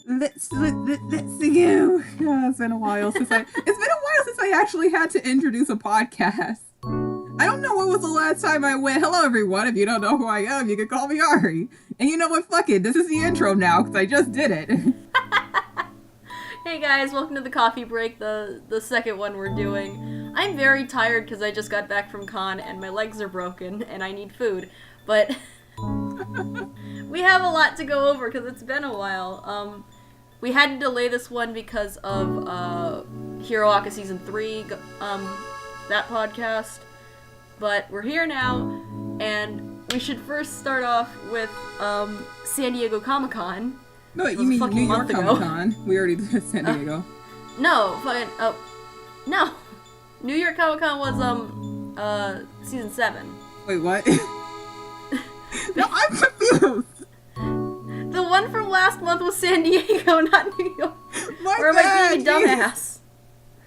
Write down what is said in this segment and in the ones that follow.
That's you. It's been a while since I actually had to introduce a podcast. I don't know when was the last time I went, hello everyone, if you don't know who I am, you can call me Ari. And you know what, fuck it, this is the intro now, because I just did it. Hey guys, welcome to the coffee break, the second one we're doing. I'm very tired because I just got back from con and my legs are broken and I need food, but we have a lot to go over because it's been a while. We had to delay this one because of Hero Aka Season 3, that podcast, but we're here now, and we should first start off with San Diego Comic Con. No, you mean New York Comic Con? We already did San Diego. No. New York Comic Con was season 7. Wait, what? No, I'm confused. The one from last month was San Diego, not New York. Or am I being a dumbass?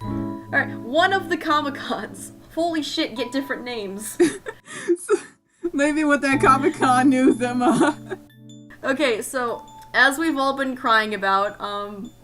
Alright, one of the Comic Cons. Holy shit, get different names. Maybe with that Comic Con news, Emma. Okay, so as we've all been crying about,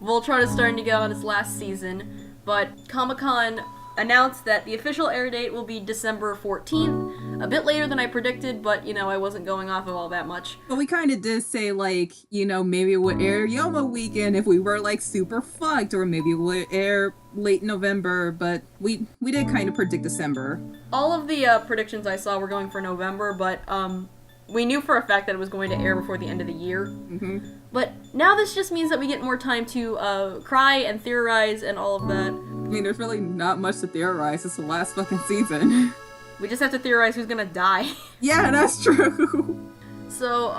Voltron is starting to get on its last season, but Comic-Con announced that the official air date will be December 14th, a bit later than I predicted, but, you know, I wasn't going off of all that much. But we kind of did say, like, you know, maybe it would air Yoma weekend if we were, like, super fucked, or maybe it would air late November, but we did kind of predict December. All of the predictions I saw were going for November, but, we knew for a fact that it was going to air before the end of the year. Mm-hmm. But now this just means that we get more time to cry and theorize and all of that. I mean, there's really not much to theorize. It's the last fucking season. We just have to theorize who's gonna die. Yeah, that's true. So,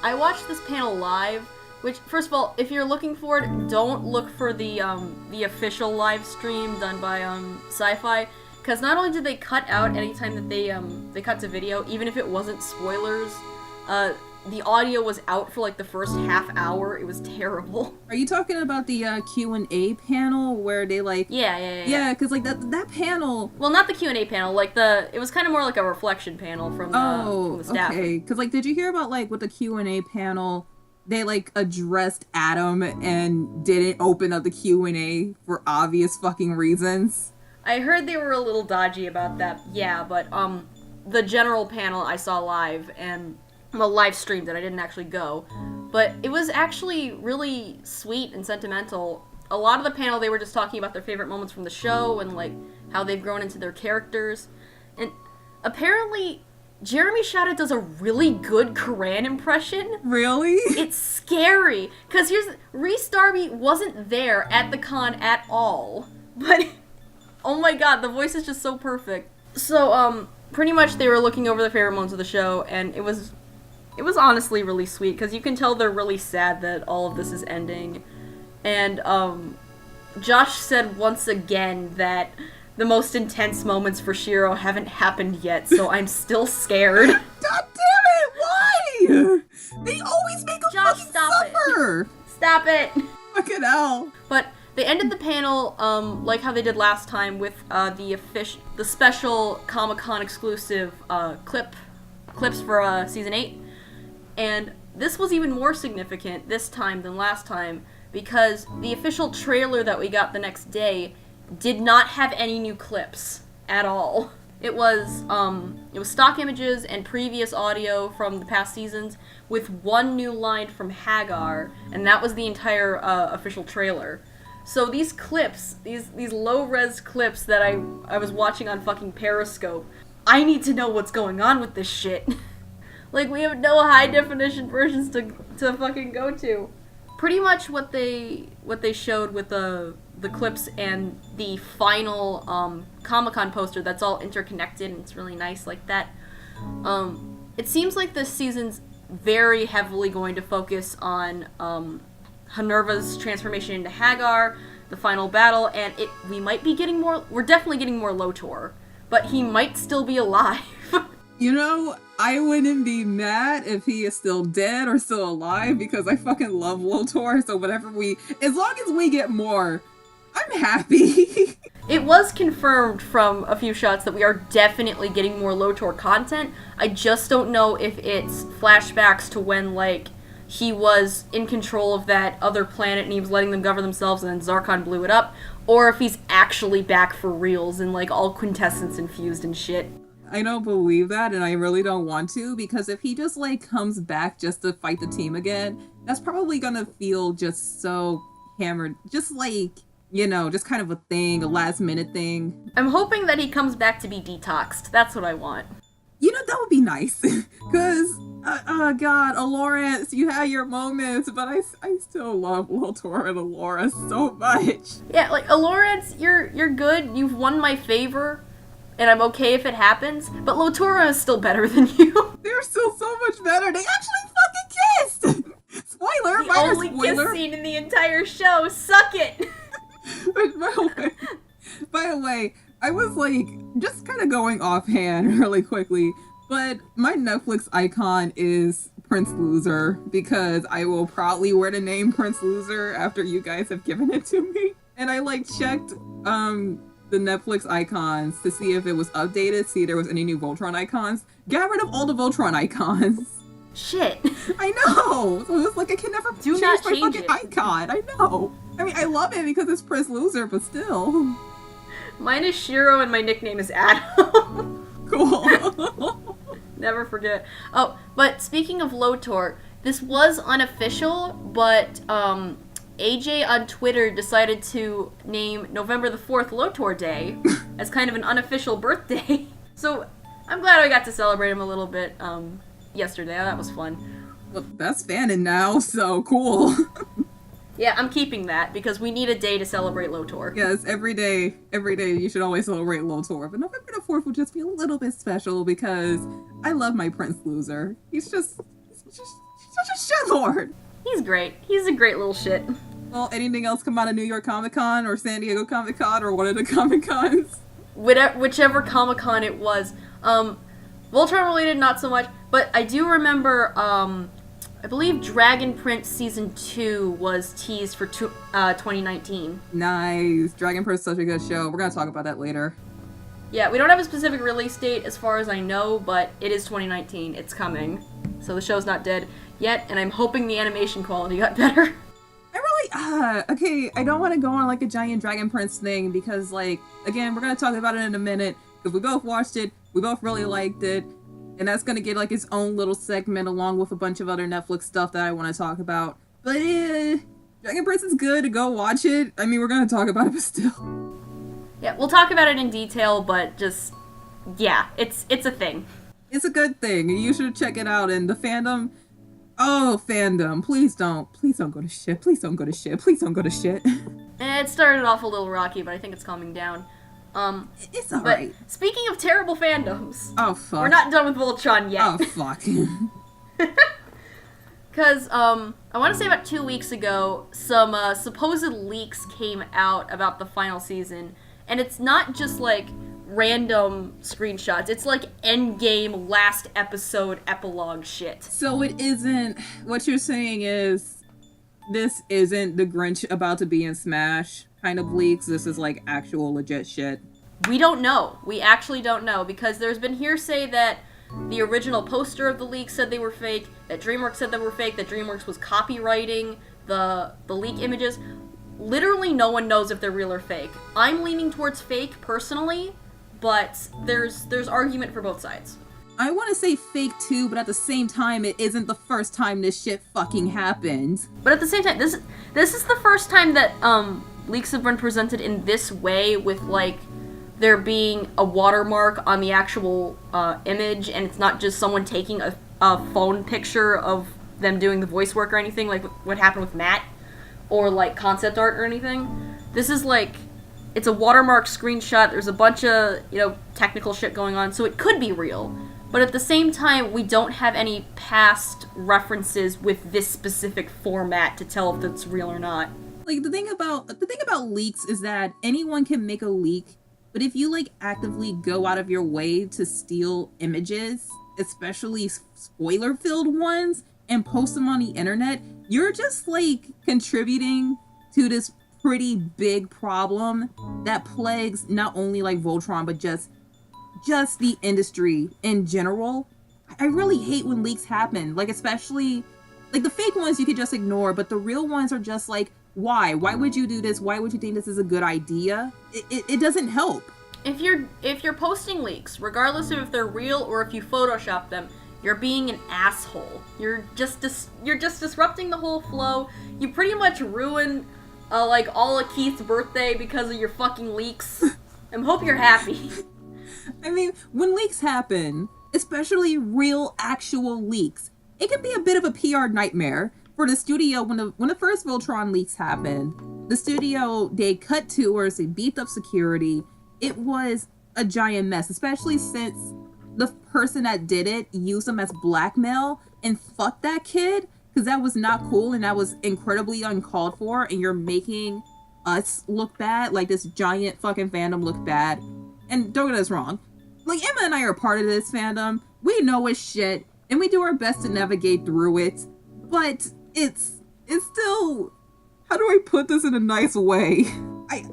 I watched this panel live, which, first of all, if you're looking for it, don't look for the official live stream done by, Sci-Fi. Because not only did they cut out any time that they cut to video, even if it wasn't spoilers, the audio was out for like the first half hour. It was terrible. Are you talking about the Q&A panel where they like... Yeah. Yeah, because like that panel... Well, not the Q&A panel, like it was kind of more like a reflection panel from the staff. Okay. Because like, did you hear about like with the Q&A panel, they like addressed Adam and didn't open up the Q&A for obvious fucking reasons? I heard they were a little dodgy about that, yeah, but the general panel I saw live, and well, live streamed it, I didn't actually go, but it was actually really sweet and sentimental. A lot of the panel, they were just talking about their favorite moments from the show, and like, how they've grown into their characters, and apparently, Jeremy Shada does a really good Karan impression. Really? It's scary, because Rhys Darby wasn't there at the con at all, but... Oh my god, the voice is just so perfect. So, pretty much they were looking over their favorite moments of the show, and it was honestly really sweet, because you can tell they're really sad that all of this is ending. And, Josh said once again that the most intense moments for Shiro haven't happened yet, so I'm still scared. God damn it, why? They always make a Josh, fucking stop suffer! Stop it! Fucking hell. But they ended the panel, like how they did last time, with the special Comic-Con exclusive clips for Season 8. And this was even more significant this time than last time, because the official trailer that we got the next day did not have any new clips at all. It was stock images and previous audio from the past seasons with one new line from Hagar, and that was the entire official trailer. So these clips, these low-res clips that I was watching on fucking Periscope, I need to know what's going on with this shit. Like, we have no high-definition versions to fucking go to. Pretty much what they showed with the clips and the final Comic-Con poster that's all interconnected and it's really nice like that. It seems like this season's very heavily going to focus on Hanerva's transformation into Hagar, the final battle, and we're definitely getting more Lotor, but he might still be alive. You know, I wouldn't be mad if he is still dead or still alive, because I fucking love Lotor, so as long as we get more, I'm happy. It was confirmed from a few shots that we are definitely getting more Lotor content. I just don't know if it's flashbacks to when, like, he was in control of that other planet and he was letting them govern themselves and then Zarkon blew it up, or if he's actually back for reals and like all quintessence infused and shit. I don't believe that, and I really don't want to, because if he just like comes back just to fight the team again, that's probably gonna feel just so hammered, just like, you know, just kind of a thing, a last minute thing. I'm hoping that he comes back to be detoxed. That's what I want. You know, that would be nice, because, God, Alorance, you had your moments, but I still love Lotor and Alora so much. Yeah, like, Alorance, you're good, you've won my favor, and I'm okay if it happens, but Lotora is still better than you. They're still so much better. They actually fucking kissed! Spoiler, the only kiss scene in the entire show. Suck it! By the way, I was like, just kind of going offhand really quickly, but my Netflix icon is Prince Loser, because I will probably wear the name Prince Loser after you guys have given it to me. And I like checked the Netflix icons to see if it was updated, see if there was any new Voltron icons. Got rid of all the Voltron icons. Shit. I know. So it's like I can never change my fucking icon. I know. I mean, I love it because it's Prince Loser, but still. Mine is Shiro and my nickname is Adam. Cool. Never forget. Oh, but speaking of Lotor, this was unofficial, but AJ on Twitter decided to name November the 4th Lotor Day as kind of an unofficial birthday. So I'm glad I got to celebrate him a little bit yesterday. That was fun. Well, that's fanon now, so cool. Yeah, I'm keeping that because we need a day to celebrate Lotor. Yes, every day you should always celebrate Lotor. But November the 4th will just be a little bit special because I love my Prince Loser. He's just such a shitlord. He's great. He's a great little shit. Well, anything else come out of New York Comic Con or San Diego Comic Con or one of the Comic Cons? Whichever Comic Con it was. Voltron related, not so much, but I do remember, I believe Dragon Prince Season 2 was teased for 2019. Nice. Dragon Prince is such a good show. We're going to talk about that later. Yeah, we don't have a specific release date as far as I know, but it is 2019. It's coming. So the show's not dead yet, and I'm hoping the animation quality got better. Okay, I don't want to go on like a giant Dragon Prince thing because, like, again, we're going to talk about it in a minute because we both watched it, we both really liked it, and that's going to get like its own little segment along with a bunch of other Netflix stuff that I want to talk about. But Dragon Prince is good, go watch it. I mean, we're going to talk about it, but still. Yeah, we'll talk about it in detail, but just, yeah, it's a thing. It's a good thing, and you should check it out, and the fandom... Oh, fandom, please don't go to shit, please don't go to shit, please don't go to shit. It started off a little rocky, but I think it's calming down. It's alright. Speaking of terrible fandoms... Oh, fuck. We're not done with Voltron yet. Oh, fuck. Because, I want to say about 2 weeks ago, some supposed leaks came out about the final season, and it's not just, like, random screenshots. It's like endgame last episode epilogue shit. So it isn't... What you're saying is... This isn't the Grinch about to be in Smash kind of leaks. This is, like, actual legit shit. We don't know. We actually don't know, because there's been hearsay that the original poster of the leak said they were fake, that DreamWorks said they were fake, that DreamWorks was copywriting the leak images. Literally no one knows if they're real or fake. I'm leaning towards fake, personally, but there's argument for both sides. I want to say fake too, but at the same time, it isn't the first time this shit fucking happened. But at the same time, this is the first time that leaks have been presented in this way, with like there being a watermark on the actual image, and it's not just someone taking a phone picture of them doing the voice work or anything, like what happened with Matt, or like concept art or anything. This is like, it's a watermark screenshot. There's a bunch of, technical shit going on, so it could be real. But at the same time, we don't have any past references with this specific format to tell if it's real or not. Like, the thing about leaks is that anyone can make a leak, but if you, like, actively go out of your way to steal images, especially spoiler-filled ones, and post them on the internet, you're just, like, contributing to this pretty big problem that plagues not only like Voltron but just the industry in general. I really hate when leaks happen, like especially Like, the fake ones you could just ignore, but the real ones are just like, why? Why would you do this? Why would you think this is a good idea? It doesn't help. If you're posting leaks, regardless of if they're real or if you Photoshop them, you're being an asshole. You're just disrupting the whole flow. You pretty much ruin like all of Keith's birthday because of your fucking leaks. I hope you're happy. I mean, when leaks happen, especially real, actual leaks, it can be a bit of a PR nightmare for the studio. When the first Voltron leaks happened, the studio, they cut tours, they beefed up security. It was a giant mess, especially since the person that did it used them as blackmail, and fuck that kid, because that was not cool and that was incredibly uncalled for, and you're making us look bad, like this giant fucking fandom look bad. And don't get us wrong, like, Emma and I are part of this fandom. We know it's shit, and we do our best to navigate through it, but it's still, how do I put this in a nice way?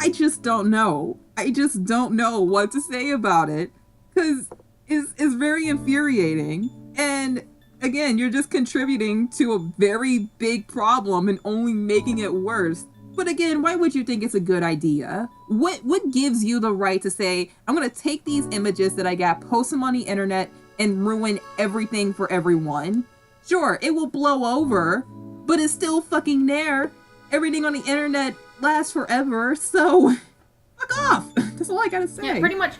I just don't know. I just don't know what to say about it, because it's very infuriating. And again, you're just contributing to a very big problem and only making it worse. But again, why would you think it's a good idea? What gives you the right to say, I'm gonna take these images that I got, post them on the internet, and ruin everything for everyone? Sure, it will blow over, but it's still fucking there. Everything on the internet lasts forever, so fuck off. That's all I gotta say. Yeah, pretty much.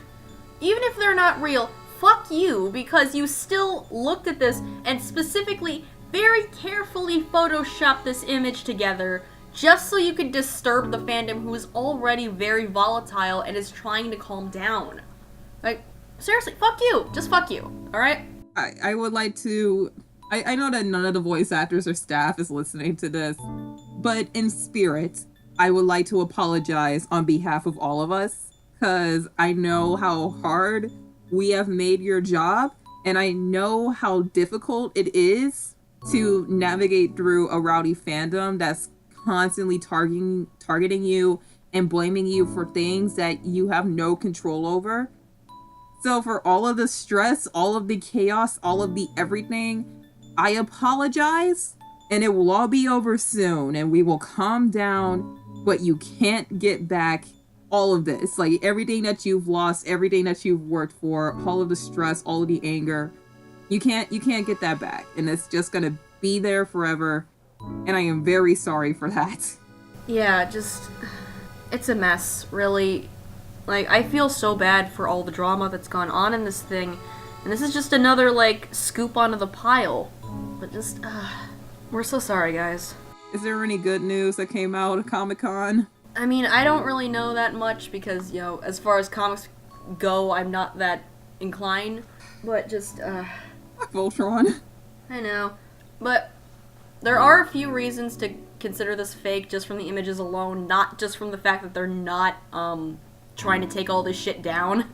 Even if they're not real, fuck you, because you still looked at this and specifically, very carefully photoshopped this image together just so you could disturb the fandom who is already very volatile and is trying to calm down. Like, seriously, fuck you. Just fuck you, alright? I would like to... I know that none of the voice actors or staff is listening to this, but in spirit, I would like to apologize on behalf of all of us, because I know how hard we have made your job, and I know how difficult it is to navigate through a rowdy fandom that's constantly targeting you and blaming you for things that you have no control over. So for all of the stress, all of the chaos, all of the everything, I apologize, and it will all be over soon, and we will calm down, but you can't get back all of this. Like, everything that you've lost, everything that you've worked for, all of the stress, all of the anger, you can't get that back, and it's just gonna be there forever, and I am very sorry for that. Yeah, just, it's a mess, really. Like, I feel so bad for all the drama that's gone on in this thing, and this is just another, like, scoop onto the pile. But just, we're so sorry, guys. Is there any good news that came out of Comic Con? I mean, I don't really know that much because, you know, as far as comics go, I'm not that inclined. But just, Voltron. I know. But there are a few reasons to consider this fake just from the images alone, not just from the fact that they're not, trying to take all this shit down.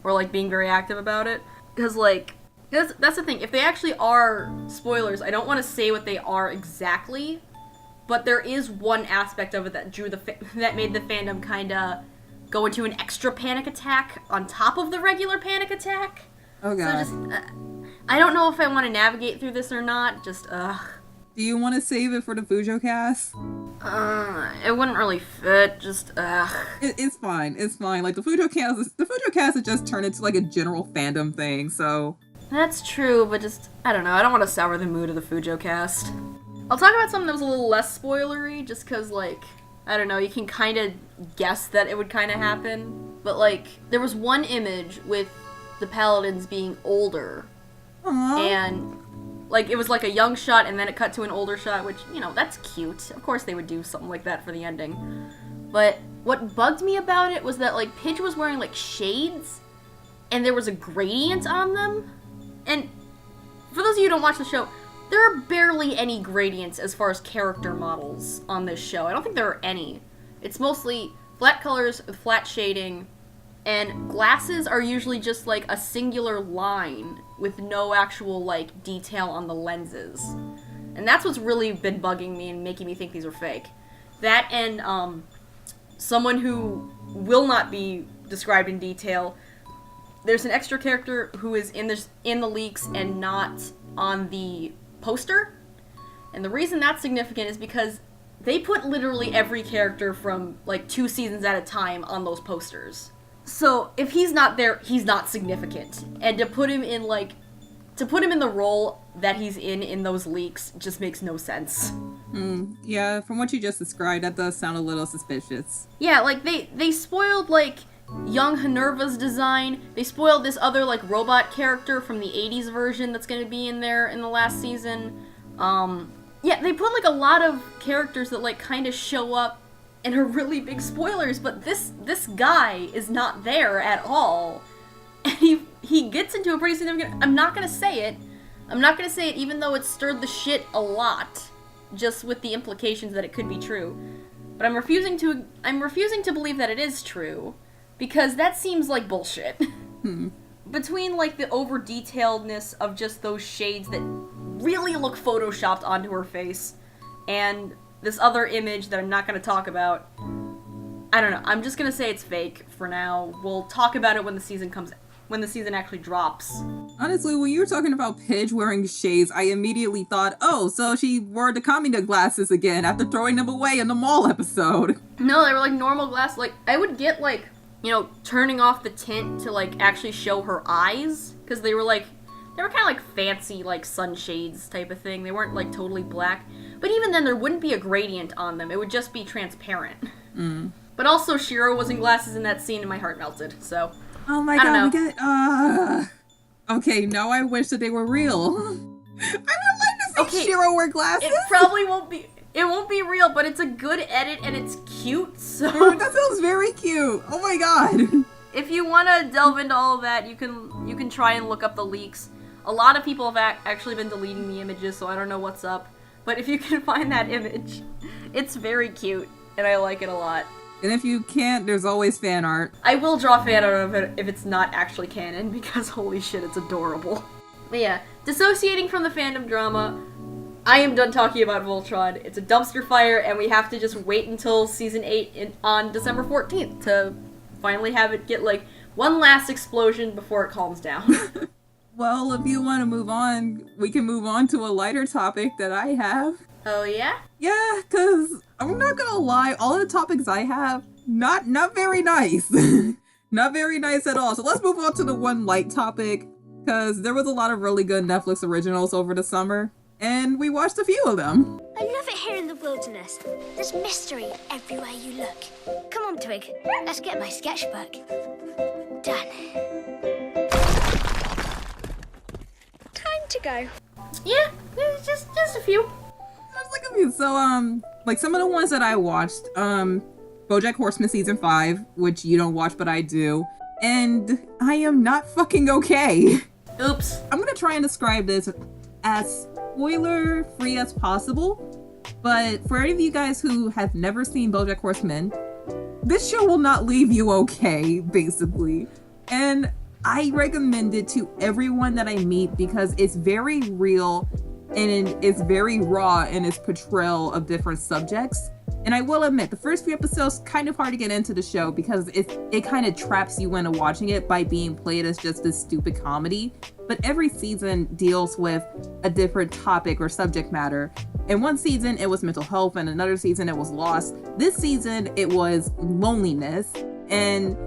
Or, like, being very active about it. Because, like, that's the thing. If they actually are spoilers, I don't want to say what they are exactly. But there is one aspect of it that that made the fandom kind of go into an extra panic attack on top of the regular panic attack. Oh god. So just, I don't know if I want to navigate through this or not. Just, Do you want to save it for the Fujo cast? It wouldn't really fit. Just, It's fine. It's fine. Like, the Fujo cast has just turned into, like, a general fandom thing, so... That's true, but just, I don't know. I don't want to sour the mood of the Fujo cast. I'll talk about something that was a little less spoilery, just because, like, I don't know, you can kind of guess that it would kind of happen. But, like, there was one image with the paladins being older. Aww. And, like, it was like a young shot, and then it cut to an older shot, which, you know, that's cute. Of course they would do something like that for the ending. But what bugged me about it was that, like, Pidge was wearing, like, shades, and there was a gradient on them. And for those of you who don't watch the show, there are barely any gradients as far as character models on this show. I don't think there are any. It's mostly flat colors with flat shading, and glasses are usually just like a singular line with no actual like detail on the lenses. And that's what's really been bugging me and making me think these are fake. That and someone who will not be described in detail. There's an extra character who is in the leaks and not on the poster, And the reason that's significant is because they put literally every character from, like, 2 seasons at a time on those posters. So, if he's not there, he's not significant. And to put him in, the role that he's in those leaks just makes no sense. Yeah, from what you just described, that does sound a little suspicious. Yeah, like, they spoiled, like, young Minerva's design. They spoiled this other, like, robot character from the 80s version that's gonna be in there in the last season. Yeah, they put, like, a lot of characters that, like, kind of show up and are really big spoilers, but this guy is not there at all. And he gets into a pretty significant... I'm not gonna say it, even though it stirred the shit a lot, just with the implications that it could be true. But I'm refusing to believe that it is true, because that seems like bullshit. Between, like, the over-detailedness of just those shades that really look photoshopped onto her face, and this other image that I'm not gonna talk about, I don't know, I'm just gonna say it's fake for now. We'll talk about it when the season actually drops. Honestly, when you were talking about Pidge wearing shades, I immediately thought, oh, so she wore the Kamina glasses again after throwing them away in the mall episode. No, they were, like, normal glasses. Like, I would get, like, you know, turning off the tint to, like, actually show her eyes, because they were kind of like fancy, like, sunshades type of thing. They weren't, like, totally black. But even then, there wouldn't be a gradient on them. It would just be transparent. But also, Shiro was in glasses in that scene and my heart melted, so... Oh my god, we got... Okay, now I wish that they were real. I would like to see Shiro wear glasses. It probably won't be... It won't be real, but it's a good edit and it's cute, so... That sounds very cute. Oh my god. If you want to delve into all of that, you can try and look up the leaks. A lot of people have actually been deleting the images, so I don't know what's up. But if you can find that image, it's very cute, and I like it a lot. And if you can't, there's always fan art. I will draw fan art of it if it's not actually canon, because holy shit, it's adorable. But yeah, dissociating from the fandom drama, I am done talking about Voltron. It's a dumpster fire, and we have to just wait until Season 8 on December 14th to finally have it get, like, one last explosion before it calms down. Well, if you want to move on, we can move on to a lighter topic that I have. Oh, yeah? Yeah, because I'm not gonna lie, all of the topics I have, not very nice. Not very nice at all. So let's move on to the one light topic, because there was a lot of really good Netflix originals over the summer, and we watched a few of them. I love it here in the wilderness. There's mystery everywhere you look. Come on, Twig. Let's get my sketchbook. Done. Time to go. Yeah, just a few. There's like a few. So, like some of the ones that I watched, BoJack Horseman Season 5, which you don't watch, but I do. And I am not fucking okay. Oops. I'm gonna try and describe this as spoiler-free as possible, but for any of you guys who have never seen BoJack Horseman, this show will not leave you okay, basically. And I recommend it to everyone that I meet because it's very real and it's very raw in its portrayal of different subjects. And I will admit, the first few episodes kind of hard to get into the show because it kind of traps you into watching it by being played as just this stupid comedy. But every season deals with a different topic or subject matter. In one season, it was mental health, and another season, it was loss. This season, it was loneliness. And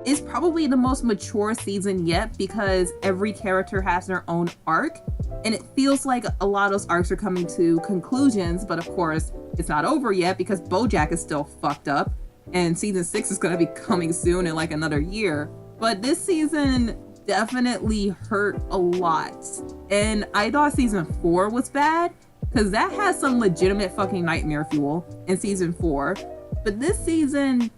it's probably the most mature season yet because every character has their own arc. And it feels like a lot of those arcs are coming to conclusions, but of course, it's not over yet because BoJack is still fucked up. And season 6 is going to be coming soon in like another year. But this season definitely hurt a lot. And I thought season 4 was bad because that has some legitimate fucking nightmare fuel in season 4. But this season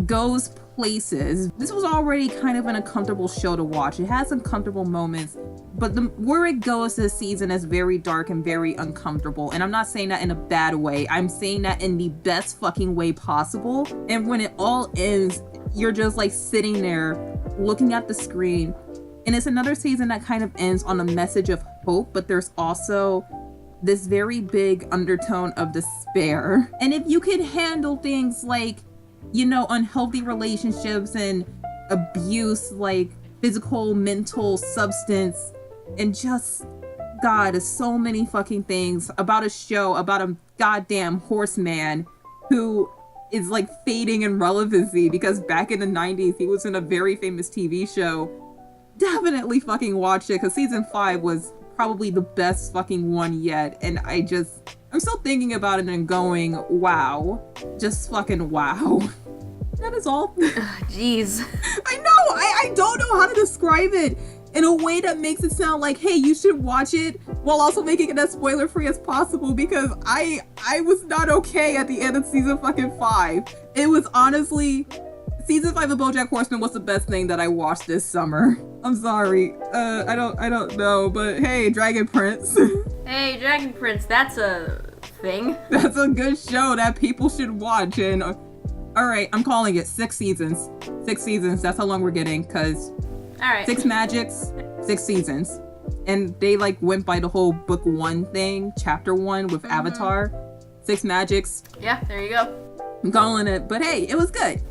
goes places. This was already kind of an uncomfortable show to watch. It has some comfortable moments, but where it goes this season is very dark and very uncomfortable. And I'm not saying that in a bad way. I'm saying that in the best fucking way possible. And when it all ends, you're just like sitting there looking at the screen. And it's another season that kind of ends on a message of hope, but there's also this very big undertone of despair. And if you could handle things like, you know, unhealthy relationships and abuse, like physical, mental, substance, and just God, so many fucking things about a show about a goddamn horseman who is like fading in relevancy because back in the 90s he was in a very famous TV show. Definitely fucking watch it because season 5 was probably the best fucking one yet, and I'm still thinking about it and going, wow. Just fucking wow. That is all. Jeez. I know, I don't know how to describe it in a way that makes it sound like, hey, you should watch it, while also making it as spoiler free as possible, because I was not okay at the end of season fucking 5. It was honestly, season 5 of BoJack Horseman was the best thing that I watched this summer. I'm sorry, I don't know, but hey, Dragon Prince. Hey, Dragon Prince, that's a thing. That's a good show that people should watch, and alright, I'm calling it 6 seasons. 6 seasons, that's how long we're getting, because Alright. 6 magics, 6 seasons. And they like went by the whole book 1 thing, chapter 1 with Avatar. 6 magics. Yeah, there you go. I'm calling it, but hey, it was good.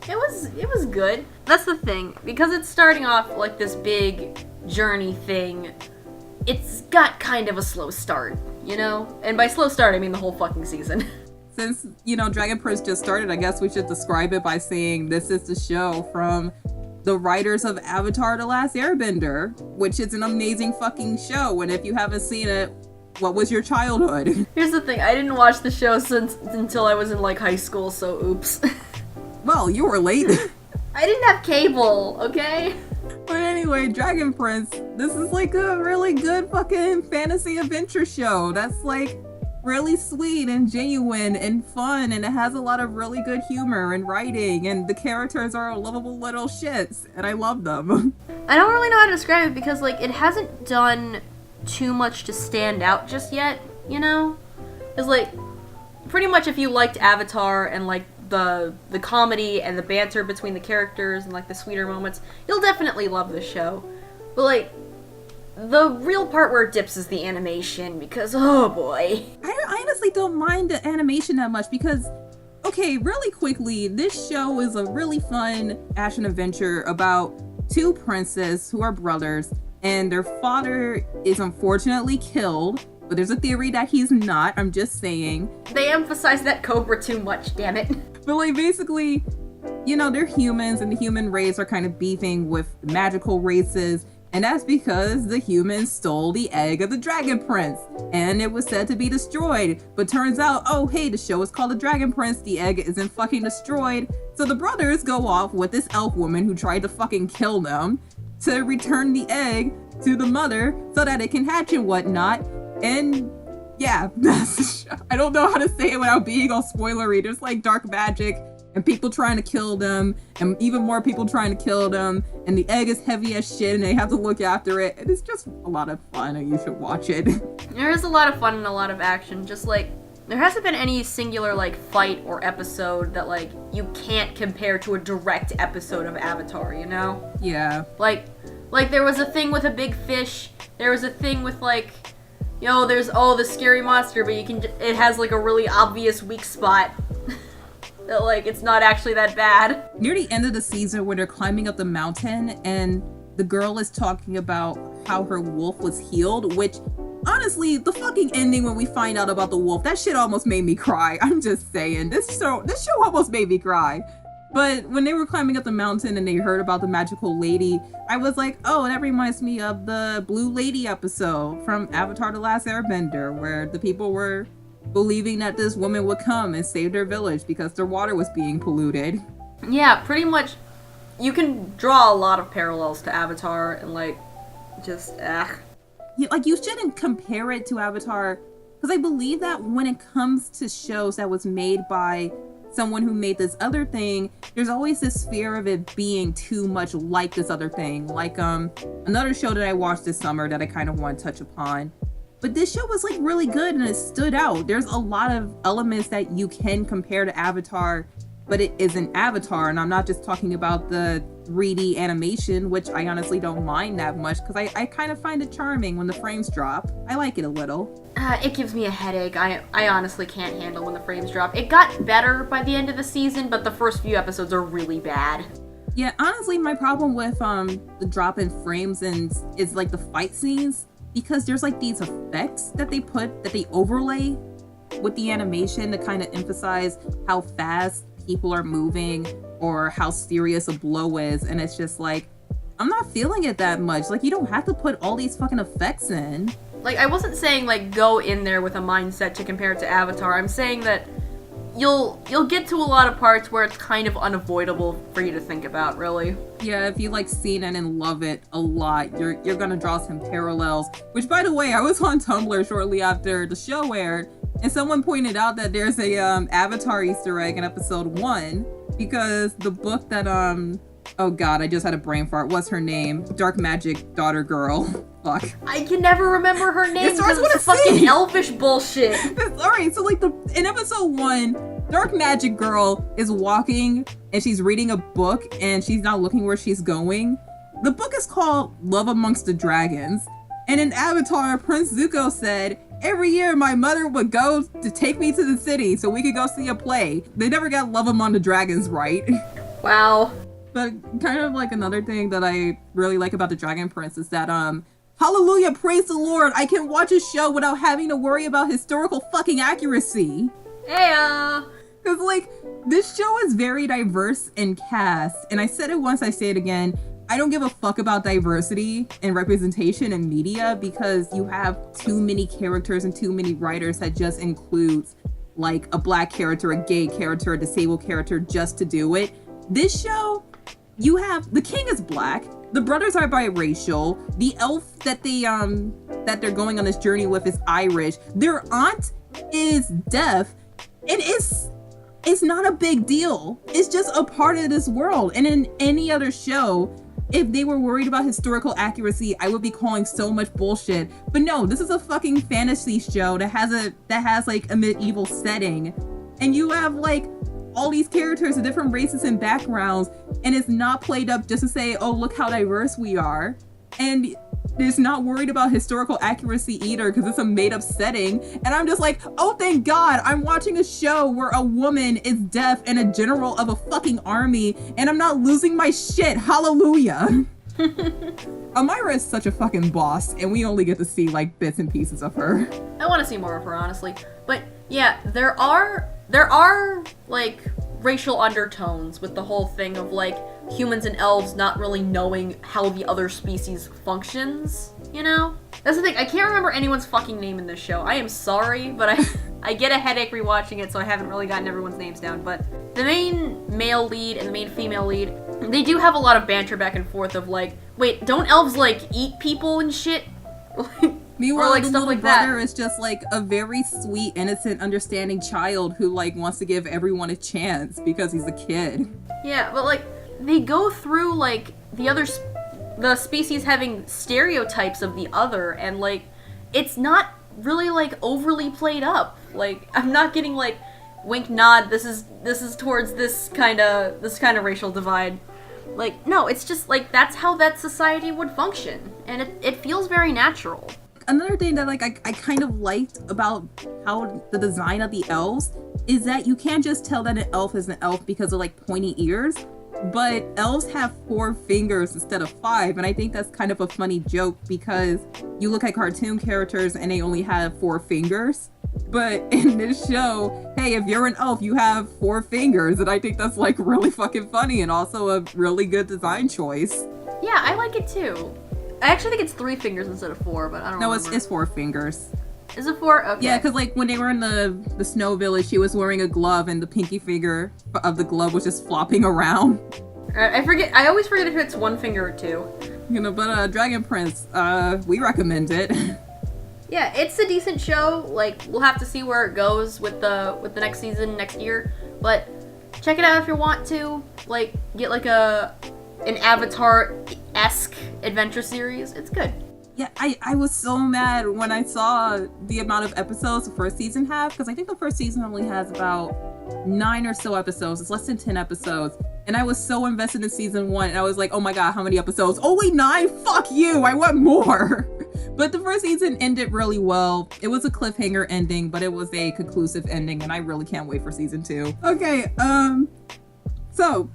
It was good. That's the thing, because it's starting off like this big journey thing, it's got kind of a slow start, you know? And by slow start, I mean the whole fucking season. Since, Dragon Prince just started, I guess we should describe it by saying this is the show from the writers of Avatar: The Last Airbender, which is an amazing fucking show, and if you haven't seen it, what was your childhood? Here's the thing, I didn't watch the show until I was in like high school, so oops. Well, you were late. I didn't have cable, okay? But anyway, Dragon Prince, this is like a really good fucking fantasy adventure show that's like really sweet and genuine and fun, and it has a lot of really good humor and writing, and the characters are lovable little shits, and I love them. I don't really know how to describe it because like it hasn't done too much to stand out just yet, you know? It's like pretty much if you liked Avatar and like the comedy and the banter between the characters and like the sweeter moments, you'll definitely love this show. But like the real part where it dips is the animation, because oh boy. I honestly don't mind the animation that much because, okay, really quickly, this show is a really fun action adventure about 2 princes who are brothers, and their father is unfortunately killed, but there's a theory that he's not, I'm just saying. They emphasize that Cobra too much, damn it. But like basically, they're humans, and the human race are kind of beefing with magical races, and that's because the humans stole the egg of the Dragon Prince, and it was said to be destroyed. But turns out, oh hey, the show is called The Dragon Prince, the egg isn't fucking destroyed. So the brothers go off with this elf woman who tried to fucking kill them to return the egg to the mother so that it can hatch and whatnot. And yeah, that's the show. I don't know how to say it without being all spoilery. There's like dark magic and people trying to kill them, and even more people trying to kill them, and the egg is heavy as shit and they have to look after it, and it's just a lot of fun and you should watch it. There is a lot of fun and a lot of action, just like there hasn't been any singular like fight or episode that like you can't compare to a direct episode of Avatar, you know? Yeah. Like there was a thing with a big fish, there was a thing with like, there's the scary monster, but it has like a really obvious weak spot. That like it's not actually that bad. Near the end of the season when they're climbing up the mountain and the girl is talking about how her wolf was healed, which honestly, the fucking ending when we find out about the wolf, that shit almost made me cry. I'm just saying, this show almost made me cry. But when they were climbing up the mountain and they heard about the magical lady, I was like, oh, that reminds me of the Blue Lady episode from Avatar: The Last Airbender, where the people were believing that this woman would come and save their village because their water was being polluted. Yeah, pretty much. You can draw a lot of parallels to Avatar and like, just Yeah, like you shouldn't compare it to Avatar, because I believe that when it comes to shows that was made by someone who made this other thing, there's always this fear of it being too much like this other thing. Like another show that I watched this summer that I kind of want to touch upon. But this show was like really good and it stood out. There's a lot of elements that you can compare to Avatar, but it isn't Avatar. And I'm not just talking about the 3D animation, which I honestly don't mind that much because I kind of find it charming when the frames drop. I like it a little. It gives me a headache. I honestly can't handle when the frames drop. It got better by the end of the season, but the first few episodes are really bad. Yeah, honestly, my problem with the drop in frames is like the fight scenes. because there's like these effects that they overlay with the animation to kind of emphasize how fast people are moving or how serious a blow is, and it's just like, I'm not feeling it that much. Like, you don't have to put all these fucking effects in. Like, I wasn't saying, like, go in there with a mindset to compare it to Avatar. I'm saying that you'll get to a lot of parts where it's kind of unavoidable for you to think about, really. Yeah, if you like seen it and love it a lot, you're gonna draw some parallels. Which, by the way, I was on Tumblr shortly after the show aired, and someone pointed out that there's a Avatar Easter egg in episode 1, because the book that oh god, I just had a brain fart. What's her name? Dark Magic Daughter Girl. Fuck. I can never remember her name because it's fucking elvish bullshit. Alright, so like in episode 1, Dark Magic Girl is walking and she's reading a book and she's not looking where she's going. The book is called Love Amongst the Dragons. And in Avatar, Prince Zuko said, every year my mother would go to take me to the city so we could go see a play. They never got Love Among the Dragons right. Wow. But kind of like another thing that I really like about the Dragon Prince is that, hallelujah, praise the Lord, I can watch a show without having to worry about historical fucking accuracy. Hey, Because, like, this show is very diverse in cast, and I said it once, I say it again, I don't give a fuck about diversity and representation in media because you have too many characters and too many writers that just includes, like, a black character, a gay character, a disabled character just to do it. This show, you have, the king is black, the brothers are biracial, the elf that they're going on this journey with is Irish, their aunt is deaf, and it's not a big deal. It's just a part of this world. And in any other show, if they were worried about historical accuracy, I would be calling so much bullshit. But no, this is a fucking fantasy show that has like a medieval setting, and you have like all these characters of different races and backgrounds, and it's not played up just to say, oh, look how diverse we are. And it's not worried about historical accuracy either because it's a made-up setting. And I'm just like, oh, thank God, I'm watching a show where a woman is deaf and a general of a fucking army, and I'm not losing my shit. Hallelujah. Amira is such a fucking boss, and we only get to see like bits and pieces of her. I want to see more of her, honestly. But yeah, there are like racial undertones with the whole thing of like humans and elves not really knowing how the other species functions, you know? That's the thing, I can't remember anyone's fucking name in this show. I am sorry, but I get a headache rewatching it, so I haven't really gotten everyone's names down. But the main male lead and the main female lead, they do have a lot of banter back and forth of like, wait, don't elves like eat people and shit? Meanwhile, like the stuff little like brother that. is just like a very sweet, innocent, understanding child who like wants to give everyone a chance because he's a kid. Yeah, but like they go through like the species having stereotypes of the other, and like it's not really like overly played up. Like I'm not getting like wink nod. This is towards this kind of racial divide. Like no, it's just like that's how that society would function, and it feels very natural. Another thing that like I kind of liked about how the design of the elves is that you can't just tell that an elf is an elf because of like pointy ears, but elves have 4 fingers instead of 5, and I think that's kind of a funny joke because you look at cartoon characters and they only have 4 fingers. But in this show, hey, if you're an elf, you have 4 fingers, and I think that's like really fucking funny and also a really good design choice. Yeah, I like it too. I actually think it's 3 fingers instead of 4, but I don't know. No, it's 4 fingers. Is it 4? Okay. Yeah, because like when they were in the snow village, she was wearing a glove and the pinky finger of the glove was just flopping around. I always forget if it's 1 finger or 2. You know, but Dragon Prince, we recommend it. Yeah, it's a decent show. Like, we'll have to see where it goes with the next season next year, but check it out if you want to. Like, get like an Avatar-esque adventure series. It's good. Yeah, I was so mad when I saw the amount of episodes the first season had, because I think the first season only has about 9 or so episodes. It's less than 10 episodes. And I was so invested in season 1, and I was like, oh my god, how many episodes? Only 9? Fuck you! I want more! But the first season ended really well. It was a cliffhanger ending, but it was a conclusive ending, and I really can't wait for season 2. Okay, So,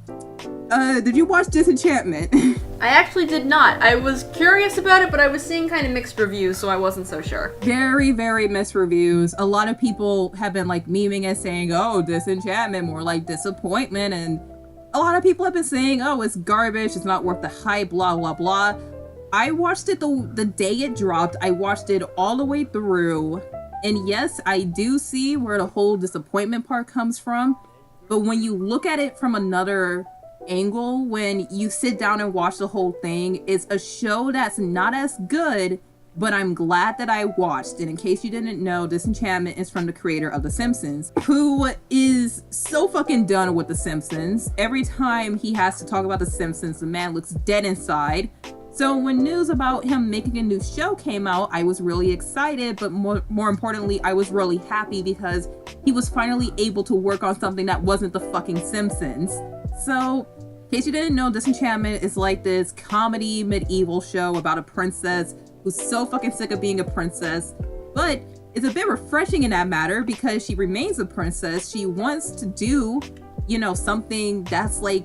did you watch Disenchantment? I actually did not. I was curious about it, but I was seeing kind of mixed reviews, so I wasn't so sure. Very, very mixed reviews. A lot of people have been like memeing and saying, oh, Disenchantment, more like disappointment. And a lot of people have been saying, oh, it's garbage, it's not worth the hype, blah, blah, blah. I watched it the day it dropped. I watched it all the way through. And yes, I do see where the whole disappointment part comes from. But when you look at it from another angle, when you sit down and watch the whole thing, it's a show that's not as good, but I'm glad that I watched. And in case you didn't know, Disenchantment is from the creator of The Simpsons, who is so fucking done with The Simpsons. Every time he has to talk about The Simpsons, the man looks dead inside. So when news about him making a new show came out, I was really excited, but more importantly, I was really happy because he was finally able to work on something that wasn't the fucking Simpsons. So, in case you didn't know, Disenchantment is like this comedy medieval show about a princess who's so fucking sick of being a princess, but it's a bit refreshing in that matter because she remains a princess. She wants to do, something that's like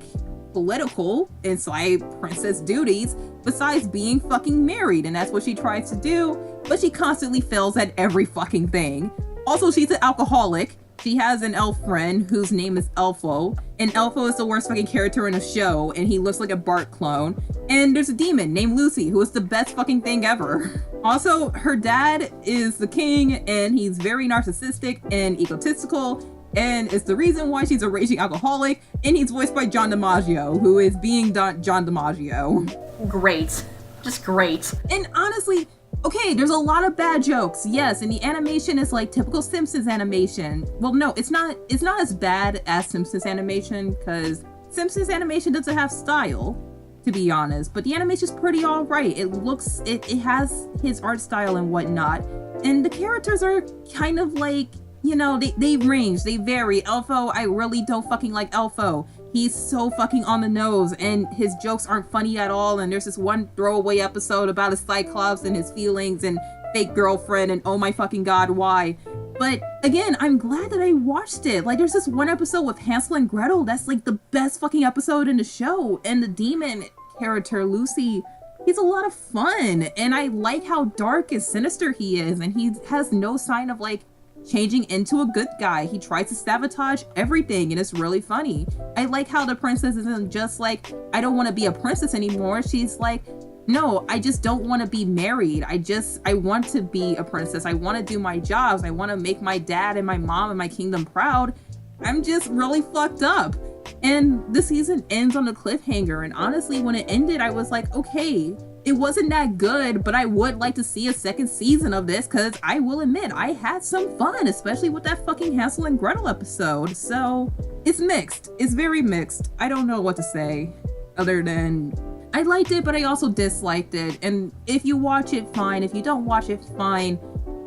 political inside princess duties besides being fucking married, and that's what she tries to do, but she constantly fails at every fucking thing. Also, she's an alcoholic. She has an elf friend whose name is Elfo, and Elfo is the worst fucking character in the show, and he looks like a Bart clone. And there's a demon named Lucy, who is the best fucking thing ever. Also, her dad is the king, and he's very narcissistic and egotistical, and it's the reason why she's a raging alcoholic, and he's voiced by John DiMaggio, who is being John DiMaggio. Great. Just great. And honestly, okay, there's a lot of bad jokes, yes, and the animation is like typical Simpsons animation. Well, no, it's not as bad as Simpsons animation, because Simpsons animation doesn't have style, to be honest, but the animation's pretty alright. It has his art style and whatnot, and the characters are kind of like, they range, they vary. Elfo, I really don't fucking like Elfo. He's so fucking on the nose, and his jokes aren't funny at all, and there's this one throwaway episode about a Cyclops and his feelings and fake girlfriend, and oh my fucking god, why? But again, I'm glad that I watched it. Like, there's this one episode with Hansel and Gretel that's like the best fucking episode in the show, and the demon character, Lucy, he's a lot of fun, and I like how dark and sinister he is, and he has no sign of like changing into a good guy. He tries to sabotage everything, and it's really funny. I like how the princess isn't just like, I don't want to be a princess anymore. She's like, no, I just don't want to be married. I want to be a princess. I want to do my jobs. I want to make my dad and my mom and my kingdom proud. I'm just really fucked up. And the season ends on a cliffhanger, and honestly, when it ended, I was like, okay, it wasn't that good, but I would like to see a second season of this, because I will admit, I had some fun, especially with that fucking Hansel and Gretel episode. So, it's mixed. It's very mixed. I don't know what to say, other than I liked it, but I also disliked it. And if you watch it, fine. If you don't watch it, fine.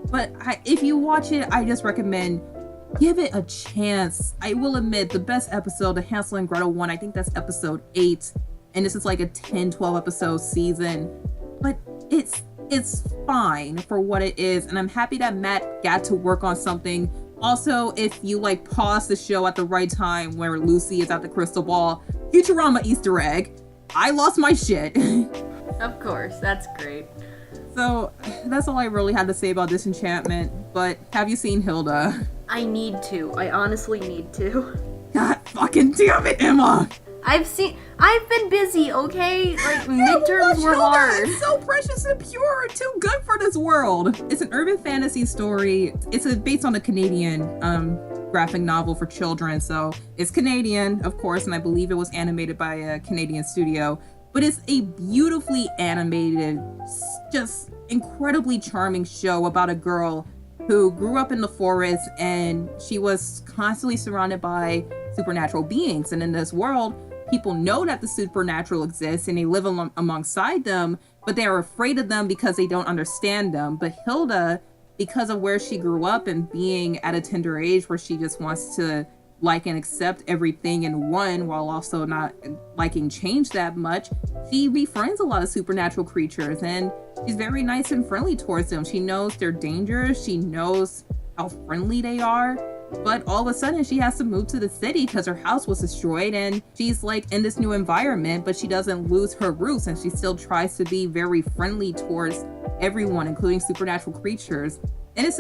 But if you watch it, I just recommend give it a chance. I will admit, the best episode, the Hansel and Gretel one, I think that's episode 8. And this is like a 10-12 episode season. But it's fine for what it is. And I'm happy that Matt got to work on something. Also, if you like pause the show at the right time where Lucy is at the crystal ball, Futurama Easter egg, I lost my shit. Of course, that's great. So, that's all I really had to say about Disenchantment. But have you seen Hilda? I need to. I honestly need to. God fucking damn it, Emma! I've been busy, okay? Like, midterms were hard. It's so precious and pure and too good for this world. It's an urban fantasy story. It's based on a Canadian graphic novel for children, so it's Canadian, of course, and I believe it was animated by a Canadian studio. But it's a beautifully animated, just incredibly charming show about a girl who grew up in the forest, and she was constantly surrounded by supernatural beings. And in this world, people know that the supernatural exists and they live alongside them, but they are afraid of them because they don't understand them. But Hilda, because of where she grew up and being at a tender age where she just wants to like and accept everything in one while also not liking change that much, she befriends a lot of supernatural creatures, and she's very nice and friendly towards them. She knows they're dangerous. She knows how friendly they are. But all of a sudden she has to move to the city because her house was destroyed, and she's like in this new environment, but she doesn't lose her roots, and she still tries to be very friendly towards everyone, including supernatural creatures. And it's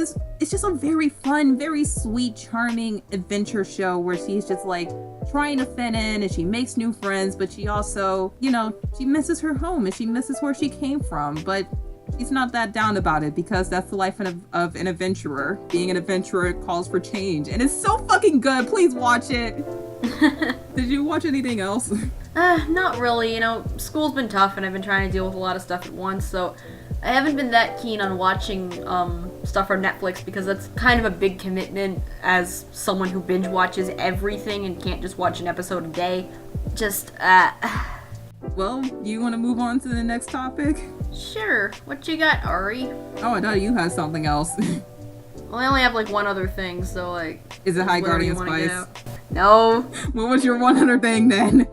just a very fun, very sweet, charming adventure show where she's just like trying to fit in, and she makes new friends, but she also, you know, she misses her home and she misses where she came from, but she's not that down about it because that's the life of an adventurer. Being an adventurer calls for change, and it's so fucking good. Please watch it. Did you watch anything else? Not really. You know, school's been tough and I've been trying to deal with a lot of stuff at once, so I haven't been that keen on watching stuff from Netflix because that's kind of a big commitment as someone who binge watches everything and can't just watch an episode a day. Well, you want to move on to the next topic? Sure. What you got, Ari? Oh, I thought you had something else. Well, I only have like one other thing, so like... Is it High Guardian Spice? No. What was your one other thing then?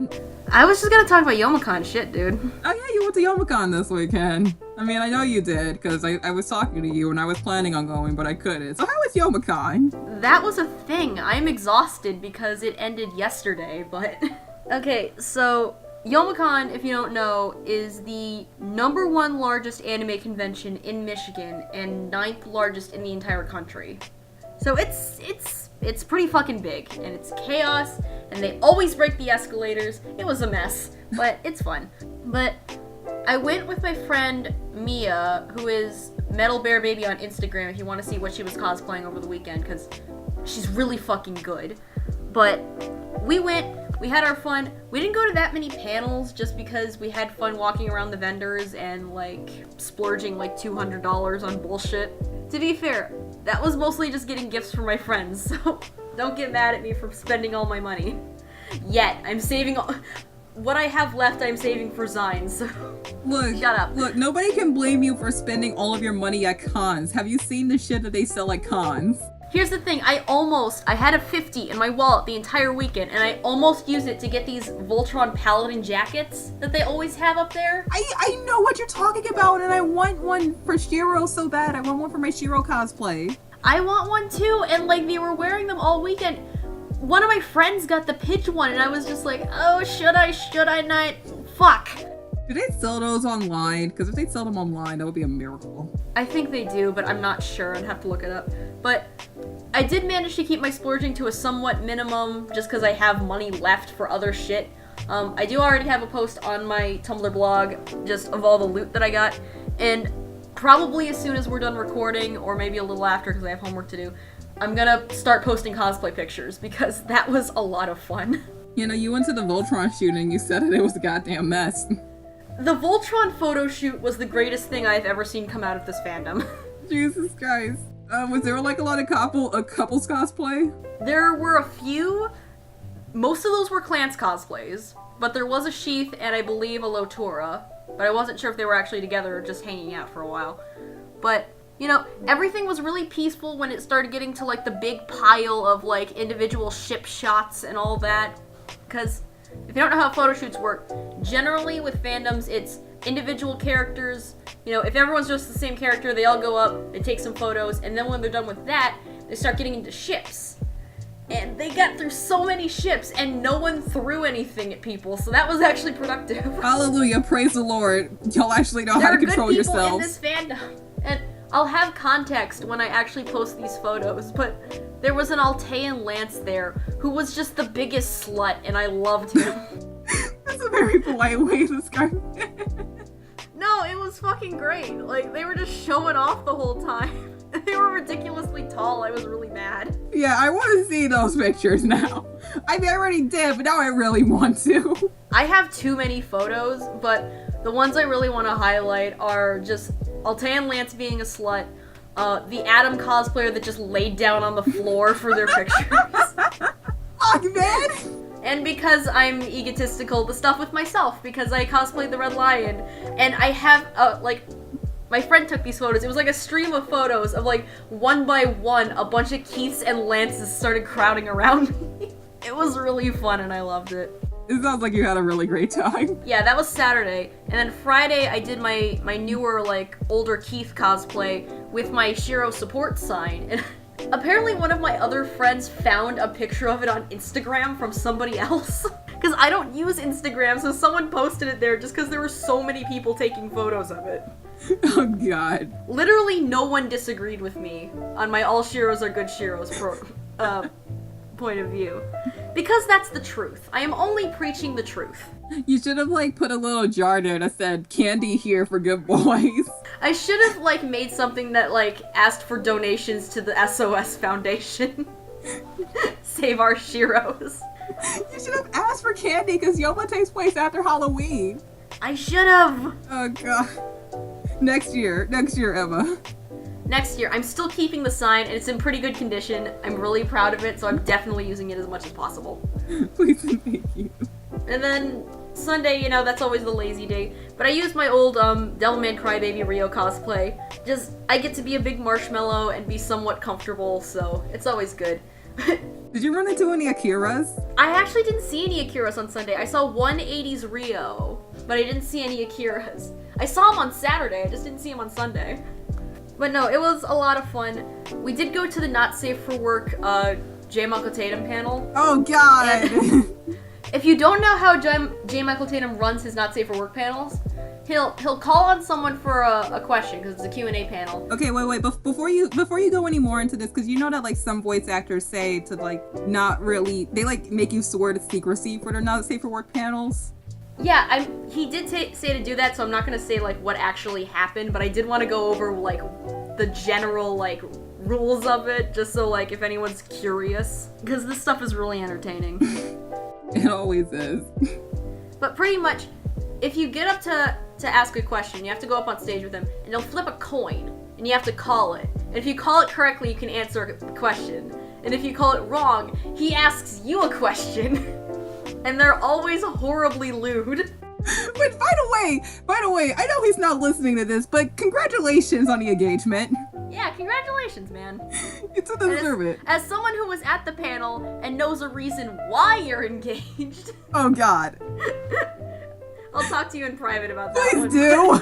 I was just gonna talk about Youmacon shit, dude. Oh yeah, you went to Youmacon this weekend. I mean, I know you did, because I was talking to you and I was planning on going, but I couldn't. So how was Youmacon? That was a thing. I'm exhausted because it ended yesterday, but... Okay, so... Youmacon, if you don't know, is the #1 largest anime convention in Michigan and 9th largest in the entire country. So it's pretty fucking big, and it's chaos, and they always break the escalators. It was a mess, but it's fun. But I went with my friend Mia, who is Metal Bear Baby on Instagram, if you want to see what she was cosplaying over the weekend, because she's really fucking good. But we went... We had our fun. We didn't go to that many panels just because we had fun walking around the vendors and, like, splurging, like, $200 on bullshit. To be fair, that was mostly just getting gifts for my friends, so don't get mad at me for spending all my money. Yet, I'm saving all... What I have left, I'm saving for Zines, so... Look, shut up. Look, nobody can blame you for spending all of your money at cons. Have you seen the shit that they sell at cons? Here's the thing, I had a 50 in my wallet the entire weekend, and I almost used it to get these Voltron Paladin jackets that they always have up there. I know what you're talking about, and I want one for Shiro so bad. I want one for my Shiro cosplay. I want one too, and like they were wearing them all weekend. One of my friends got the pitch one, and I was just like, oh, should I not? Fuck. Do they sell those online? Because if they sell them online, that would be a miracle. I think they do, but I'm not sure. I'd have to look it up. But I did manage to keep my splurging to a somewhat minimum just because I have money left for other shit. I do already have a post on my Tumblr blog just of all the loot that I got. And probably as soon as we're done recording, or maybe a little after because I have homework to do, I'm gonna start posting cosplay pictures because that was a lot of fun. You know, you went to the Voltron shoot and you said it was a goddamn mess. The Voltron photo shoot was the greatest thing I've ever seen come out of this fandom. Jesus Christ. Was there like a lot of couples cosplay? There were a few. Most of those were Clance cosplays, but there was a Sheath and I believe a Lotura, but I wasn't sure if they were actually together or just hanging out for a while. But, you know, everything was really peaceful when it started getting to like the big pile of like individual ship shots and all that, because if you don't know how photo shoots work, generally with fandoms, it's individual characters. You know, if everyone's just the same character, they all go up, they take some photos, and then when they're done with that, they start getting into ships. And they got through so many ships, and no one threw anything at people, so that was actually productive. Hallelujah, praise the Lord. Y'all actually know how to control yourselves. There are good people in this fandom. And I'll have context when I actually post these photos, but there was an Altean Lance there who was just the biggest slut, and I loved him. That's a very polite way to describe it. No, it was fucking great. Like, they were just showing off the whole time. They were ridiculously tall. I was really mad. Yeah, I want to see those pictures now. I mean, I already did, but now I really want to. I have too many photos, but the ones I really want to highlight are just Altean Lance being a slut, the Adam cosplayer that just laid down on the floor for their pictures. Fuck, man! And because I'm egotistical, the stuff with myself, because I cosplayed the Red Lion, and I have, like, my friend took these photos. It was like a stream of photos of, like, one by one, a bunch of Keiths and Lances started crowding around me. It was really fun, and I loved it. It sounds like you had a really great time. Yeah, that was Saturday. And then Friday, I did my newer, like, older Keith cosplay with my Shiro support sign. And Apparently one of my other friends found a picture of it on Instagram from somebody else. Because I don't use Instagram, so someone posted it there just because there were so many people taking photos of it. Oh god. Literally no one disagreed with me on my all Shiros are good Shiros point of view. Because that's the truth. I am only preaching the truth. You should have, like, put a little jar there that said, candy here for good boys. I should have, like, made something that, like, asked for donations to the SOS Foundation. Save our Shiros. You should have asked for candy because Yoma takes place after Halloween. I should have. Oh god. Next year, Emma. Next year. I'm still keeping the sign, and it's in pretty good condition. I'm really proud of it, so I'm definitely using it as much as possible. Please and thank you. And then Sunday, you know, that's always the lazy day. But I used my old Devilman Crybaby Rio cosplay. Just, I get to be a big marshmallow and be somewhat comfortable, so it's always good. Did you run into any Akiras? I actually didn't see any Akiras on Sunday. I saw one 80s Rio, but I didn't see any Akiras. I saw him on Saturday, I just didn't see him on Sunday. But no, it was a lot of fun. We did go to the Not Safe for Work J. Michael Tatum panel. Oh god! And if you don't know how J. Michael Tatum runs his Not Safe for Work panels, he'll call on someone for a question, because it's a Q&A panel. Okay, wait. Before you go any more into this, because you know that, like, some voice actors say to, like, not really... They, like, make you swear to secrecy for their Not Safe for Work panels. Yeah, he did say to do that, so I'm not going to say, like, what actually happened, but I did want to go over, like, the general, like, rules of it, just so, like, if anyone's curious. Because this stuff is really entertaining. It always is. But pretty much, if you get up to ask a question, you have to go up on stage with them, and they'll flip a coin, and you have to call it. And if you call it correctly, you can answer a question. And if you call it wrong, he asks you a question. And they're always horribly lewd. But by the way, I know he's not listening to this, but congratulations on the engagement. Yeah, congratulations, man. You two deserve it. As someone who was at the panel and knows a reason why you're engaged. Oh god. I'll talk to you in private about that. Please do.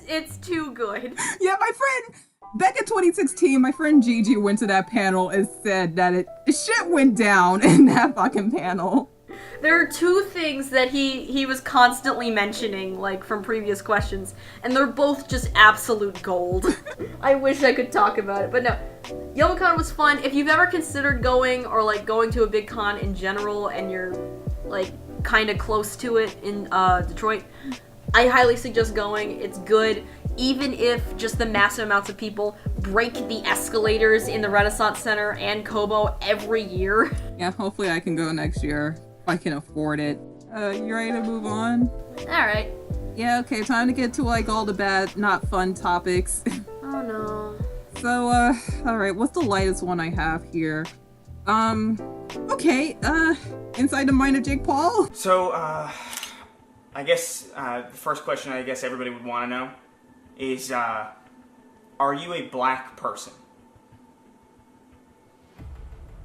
It's too good. Yeah, my friend, back in 2016, my friend Gigi went to that panel and said that shit went down in that fucking panel. There are two things that he was constantly mentioning, like, from previous questions, and they're both just absolute gold. I wish I could talk about it, but no. YomaCon was fun. If you've ever considered going, or, like, going to a big con in general, and you're, like, kind of close to it in Detroit, I highly suggest going. It's good. Even if just the massive amounts of people break the escalators in the Renaissance Center and Kobo every year. Yeah, hopefully I can go next year. I can afford it. You ready to move on? Alright. Yeah, okay, time to get to, like, all the bad, not fun topics. Oh no. So, alright, what's the lightest one I have here? Okay, inside the mind of Jake Paul? So, I guess, the first question I guess everybody would want to know is, are you a black person?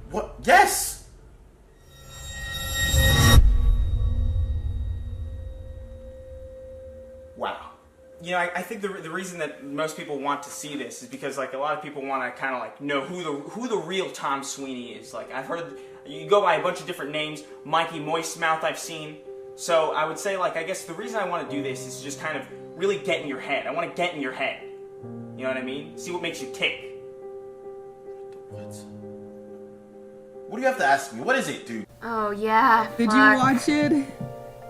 What? Yes! Wow. You know, I think the reason that most people want to see this is because, like, a lot of people want to kind of, like, know who the real Tom Sweeney is. Like, I've heard, you go by a bunch of different names. Mikey Moistmouth I've seen. So I would say, like, I guess the reason I want to do this is just kind of really get in your head. I want to get in your head. You know what I mean? See what makes you tick. What? What do you have to ask me? What is it, dude? Oh yeah. Did fuck. you watch it?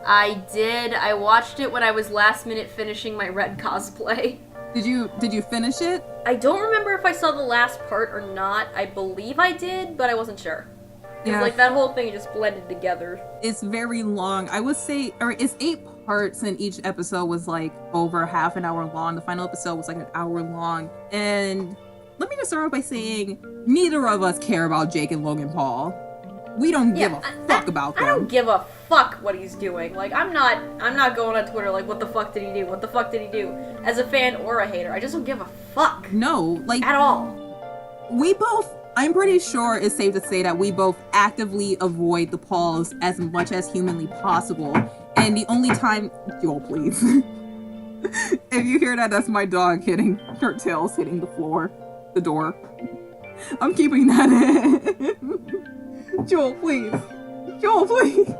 I did. I watched it when I was last minute finishing my Red cosplay. Did you finish it? I don't remember if I saw the last part or not. I believe I did, but I wasn't sure. Yeah. Like, that whole thing just blended together. It's very long. I would say, or it's 8 parts, and each episode was, like, over half an hour long. The final episode was, like, an hour long. And let me just start off by saying, neither of us care about Jake and Logan Paul. We don't give a fuck about them. I don't give a fuck what he's doing. Like, I'm not going on Twitter like, what the fuck did he do? What the fuck did he do? As a fan or a hater, I just don't give a fuck. No, like... At all. We both... I'm pretty sure it's safe to say that we both actively avoid the Pauls as much as humanly possible. And the only time... Joel, please. If you hear that, that's my dog hitting her tails, hitting the floor. The door. I'm keeping that in. Joel, please. Joel, please.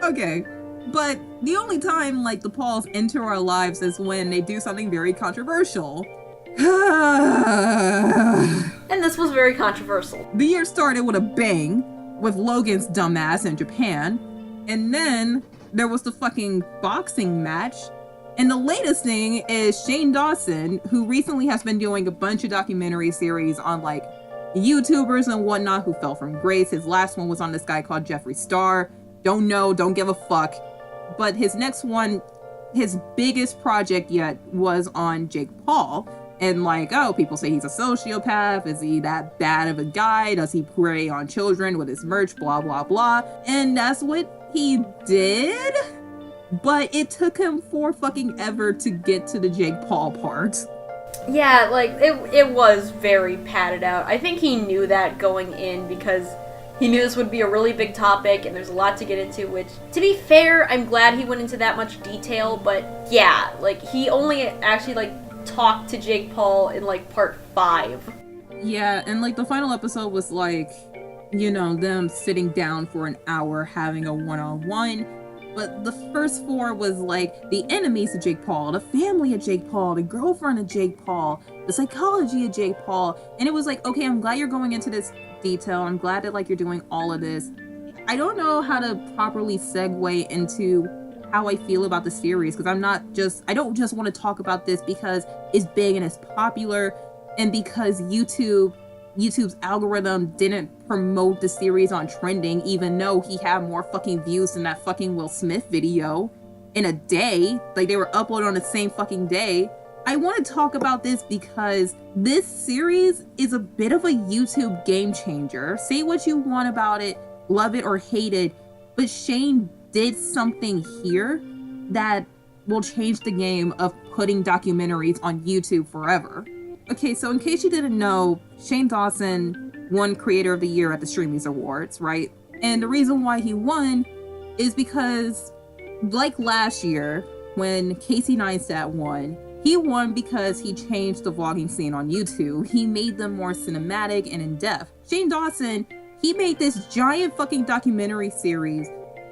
Okay. But the only time, like, the Pauls enter our lives is when they do something very controversial. And this was very controversial. The year started with a bang, with Logan's dumbass in Japan. And then there was the fucking boxing match. And the latest thing is Shane Dawson, who recently has been doing a bunch of documentary series on, like, YouTubers and whatnot who fell from grace. His last one was on this guy called Jeffree Star. Don't know, don't give a fuck. But his next one, his biggest project yet, was on Jake Paul. And like, oh, people say he's a sociopath. Is he that bad of a guy? Does he prey on children with his merch? Blah, blah, blah. And that's what he did. But it took him for fucking ever to get to the Jake Paul part. Yeah, like, it was very padded out. I think he knew that going in because he knew this would be a really big topic and there's a lot to get into, which, to be fair, I'm glad he went into that much detail, but yeah, like, he only actually, like, talked to Jake Paul in, like, part 5. Yeah, and, like, the final episode was, like, you know, them sitting down for an hour having a one-on-one. But the first 4 was like the enemies of Jake Paul, the family of Jake Paul, the girlfriend of Jake Paul, the psychology of Jake Paul. And it was like, okay, I'm glad you're going into this detail. I'm glad that like you're doing all of this. I don't know how to properly segue into how I feel about the series, because I don't just want to talk about this because it's big and it's popular and because YouTube's algorithm didn't promote the series on trending, even though he had more fucking views than that fucking Will Smith video in a day. Like, they were uploaded on the same fucking day. I want to talk about this because this series is a bit of a YouTube game changer. Say what you want about it, love it or hate it, but Shane did something here that will change the game of putting documentaries on YouTube forever. Okay, so in case you didn't know, Shane Dawson won Creator of the Year at the Streamies Awards, right? And the reason why he won is because, like last year, when Casey Neistat won, he won because he changed the vlogging scene on YouTube. He made them more cinematic and in-depth. Shane Dawson, he made this giant fucking documentary series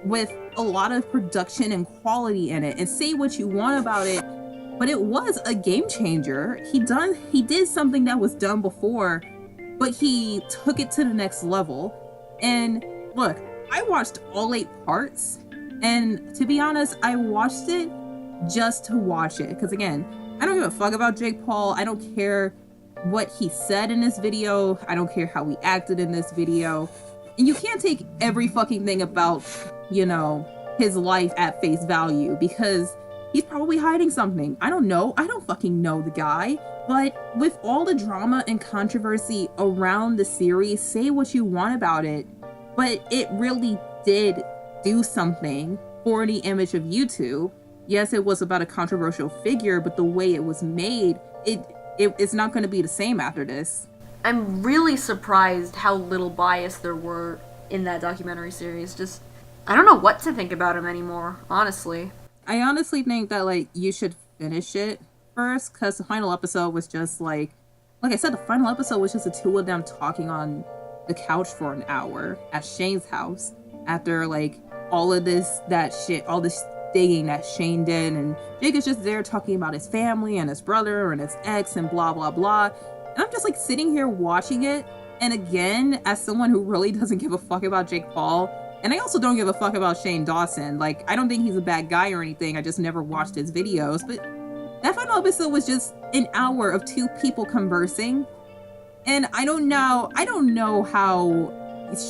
with a lot of production and quality in it. And say what you want about it, but it was a game changer. He did something that was done before, but he took it to the next level. And look, I watched all 8 parts, and to be honest, I watched it just to watch it. Because again, I don't give a fuck about Jake Paul. I don't care what he said in this video. I don't care how he acted in this video. And you can't take every fucking thing about, you know, his life at face value, because he's probably hiding something. I don't know. I don't fucking know the guy. But with all the drama and controversy around the series, say what you want about it, but it really did do something for the image of YouTube. Yes, it was about a controversial figure, but the way it was made, it's not going to be the same after this. I'm really surprised how little bias there were in that documentary series. Just, I don't know what to think about him anymore, honestly. I honestly think that, like, you should finish it first, because the final episode was just, like I said, the final episode was just the 2 of them talking on the couch for an hour at Shane's house after, like, all this digging that Shane did, and Jake is just there talking about his family and his brother and his ex and blah, blah, blah. And I'm just, like, sitting here watching it, and again, as someone who really doesn't give a fuck about Jake Paul, and I also don't give a fuck about Shane Dawson. Like, I don't think he's a bad guy or anything. I just never watched his videos. But that final episode was just an hour of 2 people conversing. And I don't know how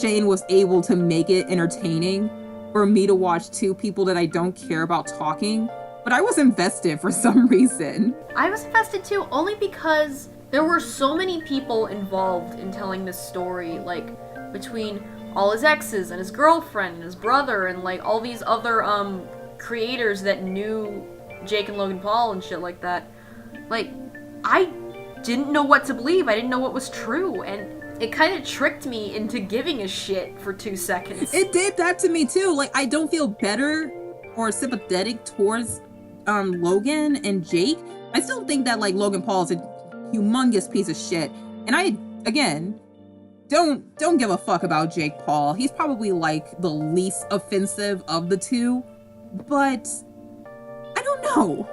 Shane was able to make it entertaining for me to watch 2 people that I don't care about talking. But I was invested for some reason. I was invested too, only because there were so many people involved in telling this story. Like, between all his exes and his girlfriend and his brother and like all these other creators that knew Jake and Logan Paul and shit like that. Like, I didn't know what to believe. I didn't know what was true, and it kind of tricked me into giving a shit for 2 seconds. It did that to me too. Like, I don't feel better or sympathetic towards Logan and Jake. I still think that, like, Logan Paul is a humongous piece of shit, and I again, don't give a fuck about Jake Paul. He's probably like the least offensive of the two, but I don't know.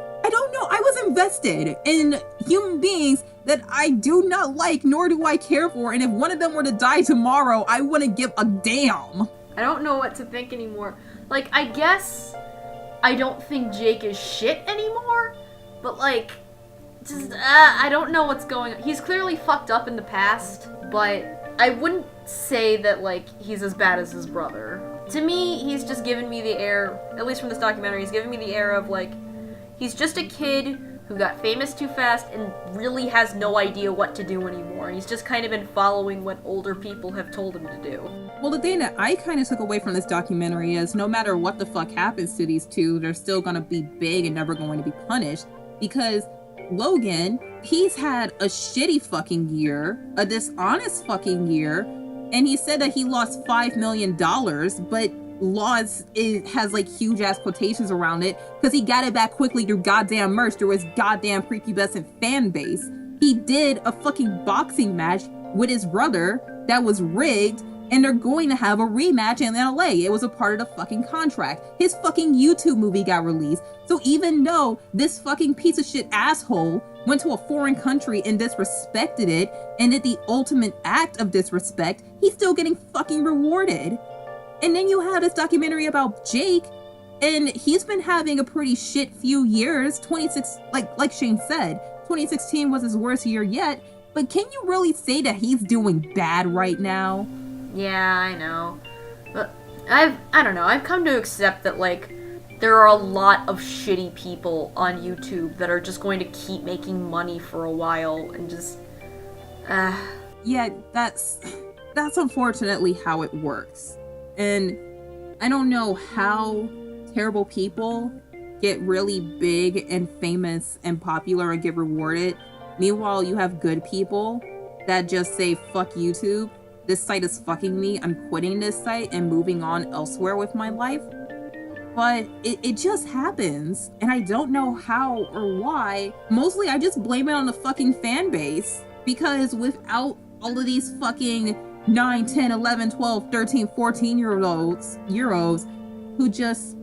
I was invested in human beings that I do not like, nor do I care for, and if one of them were to die tomorrow, I wouldn't give a damn. I don't know what to think anymore. Like, I guess I don't think Jake is shit anymore, but like, just, I don't know what's going on. He's clearly fucked up in the past, but I wouldn't say that, like, he's as bad as his brother. To me, he's just given me the air, at least from this documentary, he's given me the air of, like, he's just a kid who got famous too fast and really has no idea what to do anymore. He's just kind of been following what older people have told him to do. Well, the thing that I kind of took away from this documentary is no matter what the fuck happens to these two, they're still gonna be big and never going to be punished, because Logan, he's had a shitty fucking year, a dishonest fucking year, and he said that he lost $5 million, but it has like huge ass quotations around it because he got it back quickly through goddamn merch through his goddamn prepubescent fan base. He did a fucking boxing match with his brother that was rigged, and they're going to have a rematch in LA. It was a part of the fucking contract. His fucking YouTube movie got released. So even though this fucking piece of shit asshole went to a foreign country and disrespected it and did the ultimate act of disrespect, he's still getting fucking rewarded. And then you have this documentary about Jake, and he's been having a pretty shit few years. Like Shane said, 2016 was his worst year yet, but can you really say that he's doing bad right now? Yeah, I know. But I don't know, I've come to accept that, like, there are a lot of shitty people on YouTube that are just going to keep making money for a while and just, Yeah, that's unfortunately how it works. And I don't know how terrible people get really big and famous and popular and get rewarded. Meanwhile, you have good people that just say, fuck YouTube. This site is fucking me. I'm quitting this site and moving on elsewhere with my life. But it just happens. And I don't know how or why. Mostly I just blame it on the fucking fan base. Because without all of these fucking 9, 10, 11, 12, 13, 14-year-olds who just,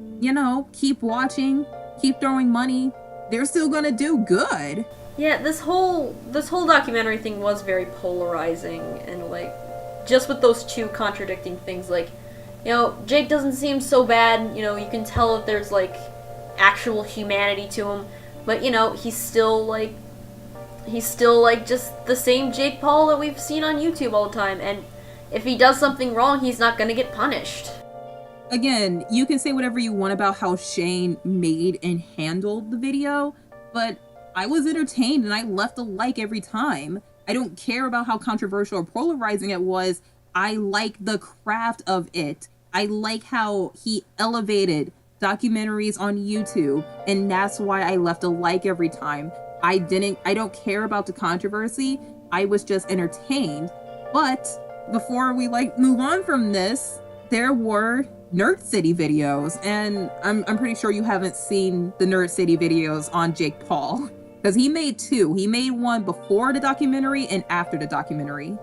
keep watching, keep throwing money, they're still gonna do good. Yeah, this whole documentary thing was very polarizing, and like, just with those two contradicting things, like, Jake doesn't seem so bad, you can tell that there's like actual humanity to him, but he's still like just the same Jake Paul that we've seen on YouTube all the time, and if he does something wrong, he's not gonna get punished. Again, you can say whatever you want about how Shane made and handled the video, but I was entertained and I left a like every time. I don't care about how controversial or polarizing it was. I like the craft of it. I like how he elevated documentaries on YouTube, and that's why I left a like every time. I don't care about the controversy. I was just entertained. But before we move on from this, there were Nerd City videos, and I'm pretty sure you haven't seen the Nerd City videos on Jake Paul, because he made two. He made one before the documentary and after the documentary.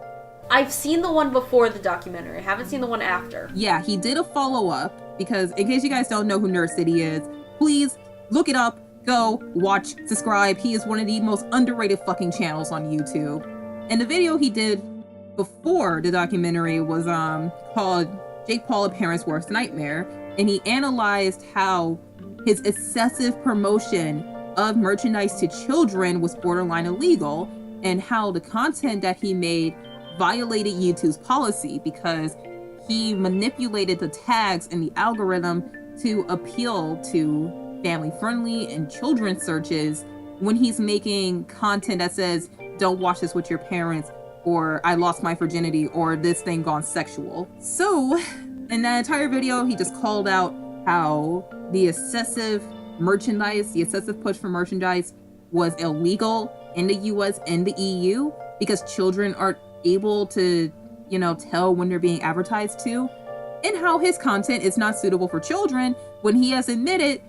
I've seen the one before the documentary. I haven't seen the one after. Yeah, he did a follow-up, because in case you guys don't know who Nerd City is, please look it up, go, watch, subscribe. He is one of the most underrated fucking channels on YouTube. And the video he did before the documentary was called Jake Paul, A Parent's Worst Nightmare, and he analyzed how his excessive promotion of merchandise to children was borderline illegal, and how the content that he made violated YouTube's policy because he manipulated the tags in the algorithm to appeal to family-friendly and children's searches when he's making content that says, don't watch this with your parents, or I lost my virginity, or this thing gone sexual. So, in that entire video, he just called out how the excessive push for merchandise was illegal in the US and the EU because children aren't able to, tell when they're being advertised to, and how his content is not suitable for children when he has admitted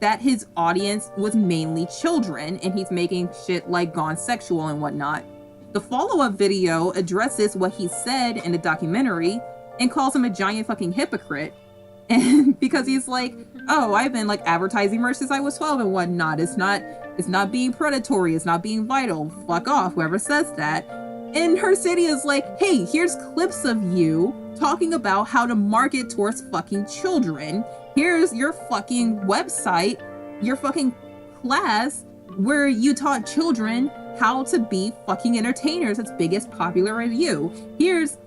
that his audience was mainly children and he's making shit like Gone Sexual and whatnot. The follow-up video addresses what he said in the documentary and calls him a giant fucking hypocrite. And because he's like, oh, I've been like advertising merch since I was 12 and whatnot. It's not being predatory. It's not being vital. Fuck off, whoever says that. And her city is like, hey, here's clips of you talking about how to market towards fucking children. Here's your fucking website, your fucking class where you taught children how to be fucking entertainers. That's biggest popular in you. Here's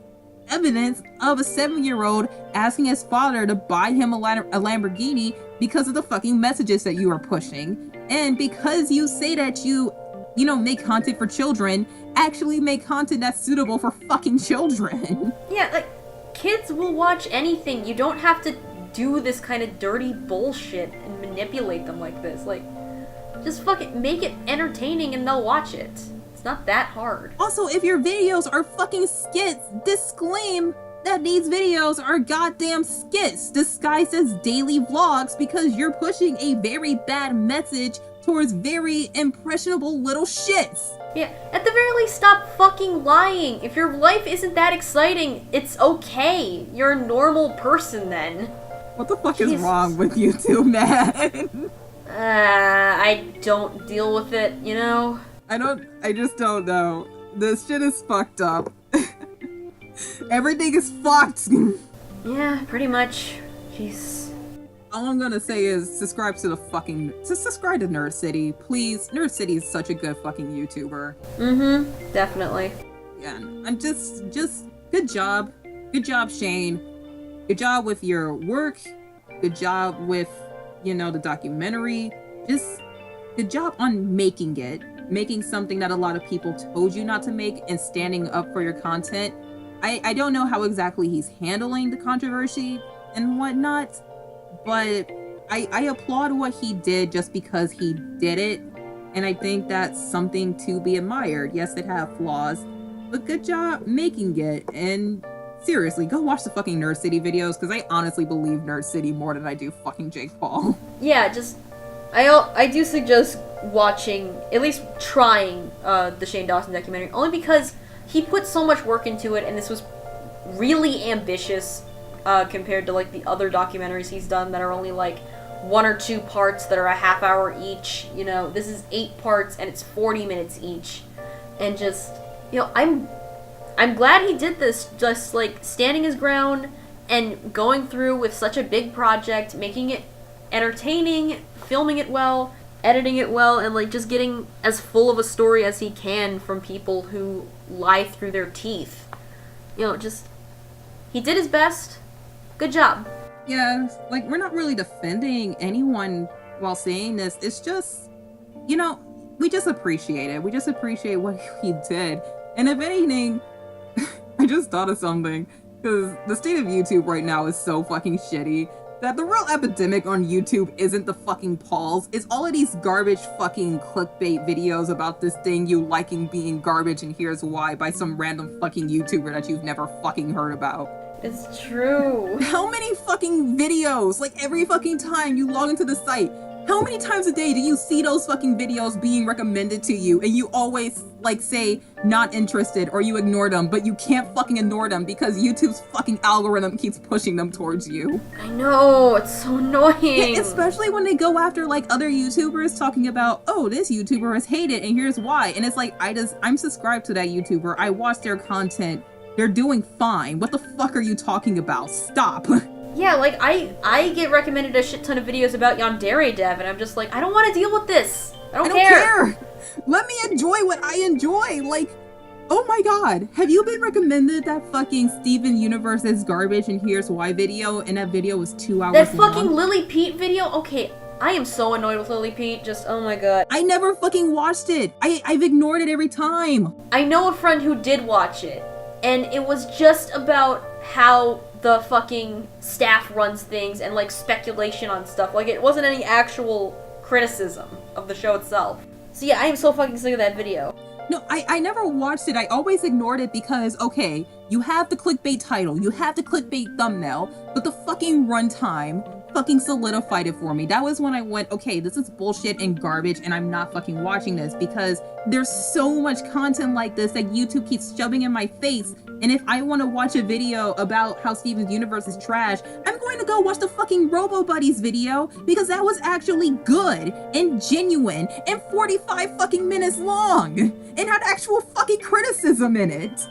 evidence of a 7-year-old asking his father to buy him a Lamborghini because of the fucking messages that you are pushing. And because you say that you make content for children, actually make content that's suitable for fucking children. Yeah, like, kids will watch anything. You don't have to do this kind of dirty bullshit and manipulate them like this. Like, just fucking make it entertaining and they'll watch it. It's not that hard. Also, if your videos are fucking skits, disclaim that these videos are goddamn skits disguised as daily vlogs because you're pushing a very bad message towards very impressionable little shits. Yeah, at the very least, stop fucking lying. If your life isn't that exciting, it's okay. You're a normal person then. What the fuck is wrong with you two, man? I don't deal with it, you know? I just don't know. This shit is fucked up. Everything is fucked. Yeah, pretty much. Jeez. All I'm gonna say is subscribe to subscribe to Nerd City, please. Nerd City is such a good fucking YouTuber. Mm-hmm, definitely. Yeah, I'm just good job. Good job, Shane. Good job with your work. Good job with, the documentary. Just good job on making it. Making something that a lot of people told you not to make and standing up for your content. I don't know how exactly he's handling the controversy and whatnot, but I applaud what he did just because he did it, and I think that's something to be admired. Yes, it have flaws, but good job making it. And seriously, go watch the fucking Nerd City videos, because I honestly believe Nerd City more than I do fucking Jake Paul. Yeah, just I do suggest watching, at least trying, the Shane Dawson documentary, only because he put so much work into it, and this was really ambitious compared to like the other documentaries he's done that are only like 1 or 2 parts that are a half hour each. This is 8 parts and it's 40 minutes each, and just I'm glad he did this, just like standing his ground and going through with such a big project, making it entertaining, filming it well, editing it well, and like just getting as full of a story as he can from people who lie through their teeth. He did his best. Good job. Yeah, like, we're not really defending anyone while saying this. It's just, we just appreciate it. We just appreciate what he did. And if anything, I just thought of something, because the state of YouTube right now is so fucking shitty that the real epidemic on YouTube isn't the fucking polls. It's all of these garbage fucking clickbait videos about this thing you liking being garbage and here's why by some random fucking YouTuber that you've never fucking heard about. It's true. How many fucking videos, like every fucking time you log into the site, how many times a day do you see those fucking videos being recommended to you and you always like say not interested or you ignore them, but you can't fucking ignore them because YouTube's fucking algorithm keeps pushing them towards you? I know, it's so annoying. Yeah, especially when they go after like other YouTubers talking about, oh, this YouTuber is hated and here's why. And it's like, I'm subscribed to that YouTuber. I watch their content. They're doing fine. What the fuck are you talking about? Stop. Yeah, like, I get recommended a shit ton of videos about Yandere Dev, and I'm just like, I don't want to deal with this. I don't care. Let me enjoy what I enjoy. Like, oh my god. Have you been recommended that fucking Steven Universe is garbage and here's why video, and that video was 2 hours long? That fucking Lily Pete video? Okay, I am so annoyed with Lily Pete. Just, oh my god. I never fucking watched it. I've ignored it every time. I know a friend who did watch it, and it was just about how the fucking staff runs things and like speculation on stuff. Like, it wasn't any actual criticism of the show itself. So yeah, I am so fucking sick of that video. No, I never watched it. I always ignored it because, okay, you have the clickbait title, you have the clickbait thumbnail, but the fucking runtime fucking solidified it for me. That was when I went, okay, this is bullshit and garbage and I'm not fucking watching this, because there's so much content like this that YouTube keeps shoving in my face. And if I want to watch a video about how Steven's universe is trash, I'm going to go watch the fucking Robo Buddies video, because that was actually good and genuine and 45 fucking minutes long and had actual fucking criticism in it.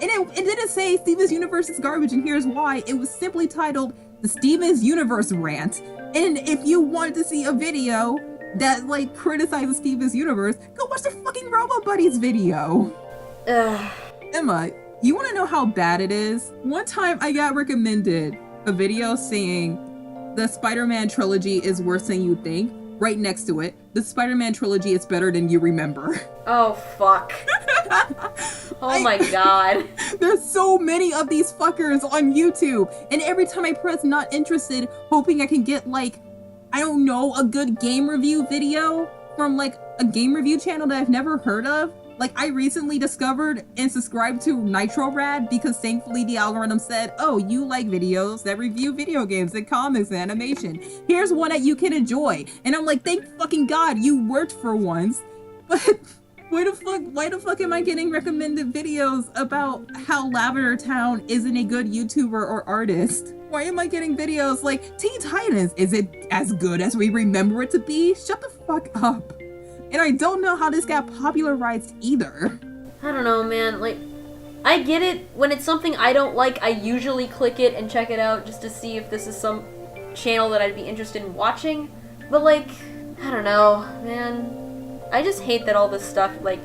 And it didn't say Steven's universe is garbage and here's why. It was simply titled the Steven's Universe Rant. And if you wanted to see a video that like criticizes Steven's universe, go watch the fucking Robo Buddies video. Emma, you want to know how bad it is? One time I got recommended a video saying the Spider-Man trilogy is worse than you think. Right next to it, the Spider-Man trilogy is better than you remember. Oh, fuck. Oh my god. There's so many of these fuckers on YouTube, and every time I press not interested, hoping I can get like, I don't know, a good game review video from like a game review channel that I've never heard of. Like, I recently discovered and subscribed to Nitro Rad because thankfully the algorithm said, oh, you like videos that review video games and comics and animation. Here's one that you can enjoy. And I'm like, thank fucking God you worked for once. But why the fuck am I getting recommended videos about how Lavender Town isn't a good YouTuber or artist? Why am I getting videos like, Teen Titans, is it as good as we remember it to be? Shut the fuck up. And I don't know how this got popularized either. I don't know, man. Like, I get it. When it's something I don't like, I usually click it and check it out just to see if this is some channel that I'd be interested in watching. But, like, I don't know, man. I just hate that all this stuff, like,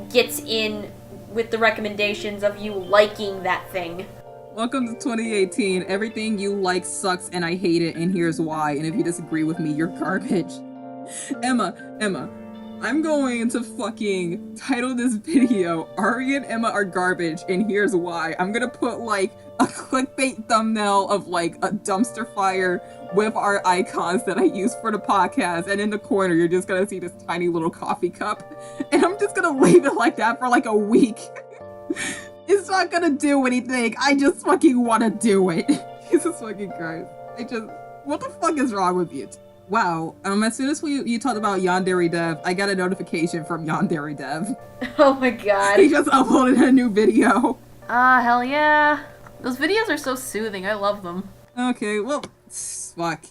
gets in with the recommendations of you liking that thing. Welcome to 2018. Everything you like sucks and I hate it, and here's why. And if you disagree with me, you're garbage. Emma. I'm going to fucking title this video, Ari and Emma are garbage, and here's why. I'm gonna put like a clickbait thumbnail of like a dumpster fire with our icons that I use for the podcast, and in the corner you're just gonna see this tiny little coffee cup, and I'm just gonna leave it like that for like a week. It's not gonna do anything, I just fucking wanna do it. Jesus fucking Christ. What the fuck is wrong with you? Wow, as soon as you talked about Yandere Dev, I got a notification from Yandere Dev. Oh my god. He just uploaded a new video. Hell yeah. Those videos are so soothing, I love them. Okay, well, fuck.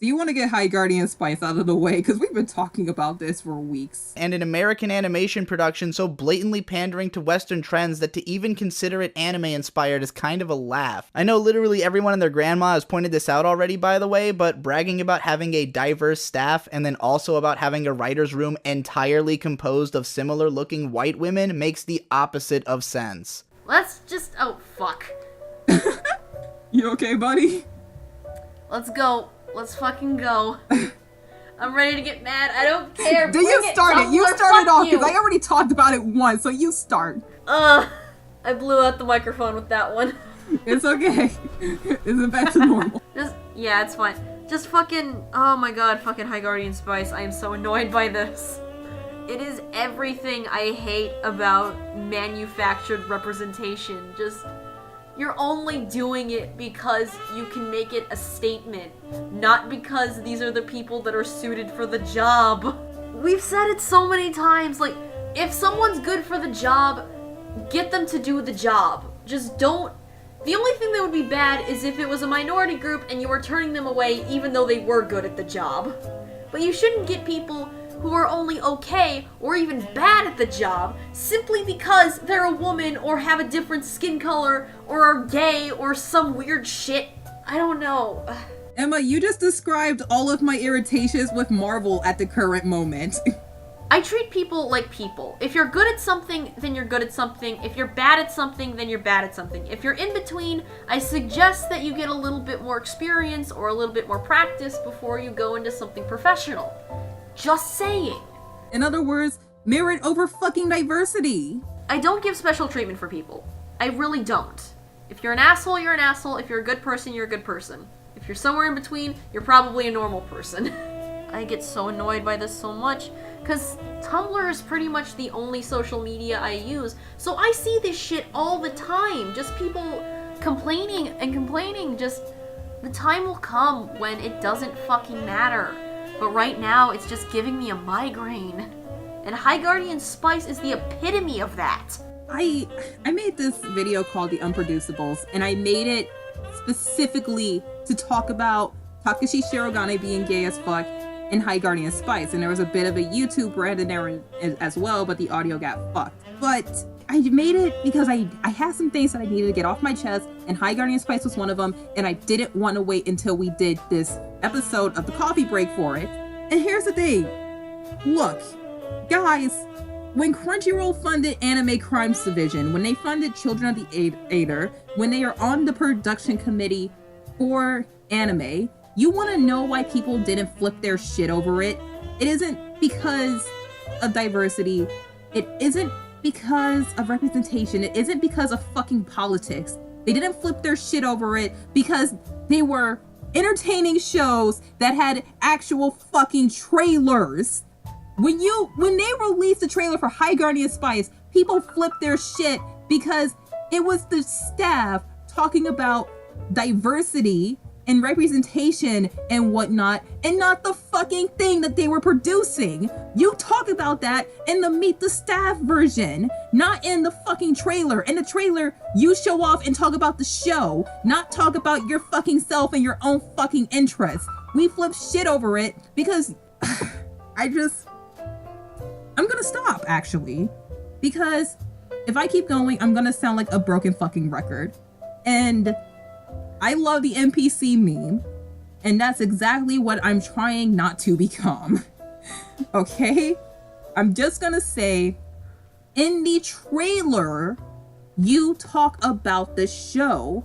Do you want to get High Guardian Spice out of the way? Because we've been talking about this for weeks. And an American animation production so blatantly pandering to Western trends that to even consider it anime-inspired is kind of a laugh. I know literally everyone and their grandma has pointed this out already, by the way, but bragging about having a diverse staff and then also about having a writer's room entirely composed of similar-looking white women makes the opposite of sense. Let's just... oh, fuck. You okay, buddy? Let's go. Let's fucking go. I'm ready to get mad. I don't care. Did you start it? You started off because I already talked about it once, so you start. I blew out the microphone with that one. It's okay. Is it back to normal? Yeah, it's fine. Just fucking, oh my god, fucking High Guardian Spice. I am so annoyed by this. It is everything I hate about manufactured representation. Just, you're only doing it because you can make it a statement, not because these are the people that are suited for the job. We've said it so many times, like, if someone's good for the job, get them to do the job. Just don't. The only thing that would be bad is if it was a minority group and you were turning them away even though they were good at the job. But you shouldn't get people who are only okay or even bad at the job simply because they're a woman or have a different skin color or are gay or some weird shit. I don't know. Emma, you just described all of my irritations with Marvel at the current moment. I treat people like people. If you're good at something, then you're good at something. If you're bad at something, then you're bad at something. If you're in between, I suggest that you get a little bit more experience or a little bit more practice before you go into something professional. Just saying. In other words, merit over fucking diversity. I don't give special treatment for people. I really don't. If you're an asshole, you're an asshole. If you're a good person, you're a good person. If you're somewhere in between, you're probably a normal person. I get so annoyed by this so much, because Tumblr is pretty much the only social media I use, so I see this shit all the time. Just people complaining and complaining, just, The time will come when it doesn't fucking matter. But right now, it's just giving me a migraine. And High Guardian Spice is the epitome of that. I made this video called The Unproducibles, and I made it specifically to talk about Takashi Shirogane being gay as fuck and High Guardian Spice. And there was a bit of a YouTube brand in there as well, but the audio got fucked. But I made it because I had some things that I needed to get off my chest, and High Guardian Spice was one of them, and I didn't want to wait until we did this episode of the coffee break for it. And here's the thing. Look, guys, when Crunchyroll funded Anime Crimes Division, when they funded Children of the Aether, when they are on the production committee for anime, you want to know why people didn't flip their shit over it? It isn't because of diversity. It isn't because of representation. It isn't because of fucking politics. They didn't flip their shit over it because they were entertaining shows that had actual fucking trailers. When they released the trailer for High Guardian Spice, people flipped their shit because it was the staff talking about diversity and representation and whatnot, and not the fucking thing that they were producing. You talk about that in the Meet the Staff version, not in the fucking trailer. In the trailer, you show off and talk about the show, not talk about your fucking self and your own fucking interests. We flip shit over it because I'm gonna stop, actually, because if I keep going, I'm gonna sound like a broken fucking record. And I love the NPC meme, and that's exactly what I'm trying not to become. Okay? I'm just gonna say, in the trailer, you talk about the show,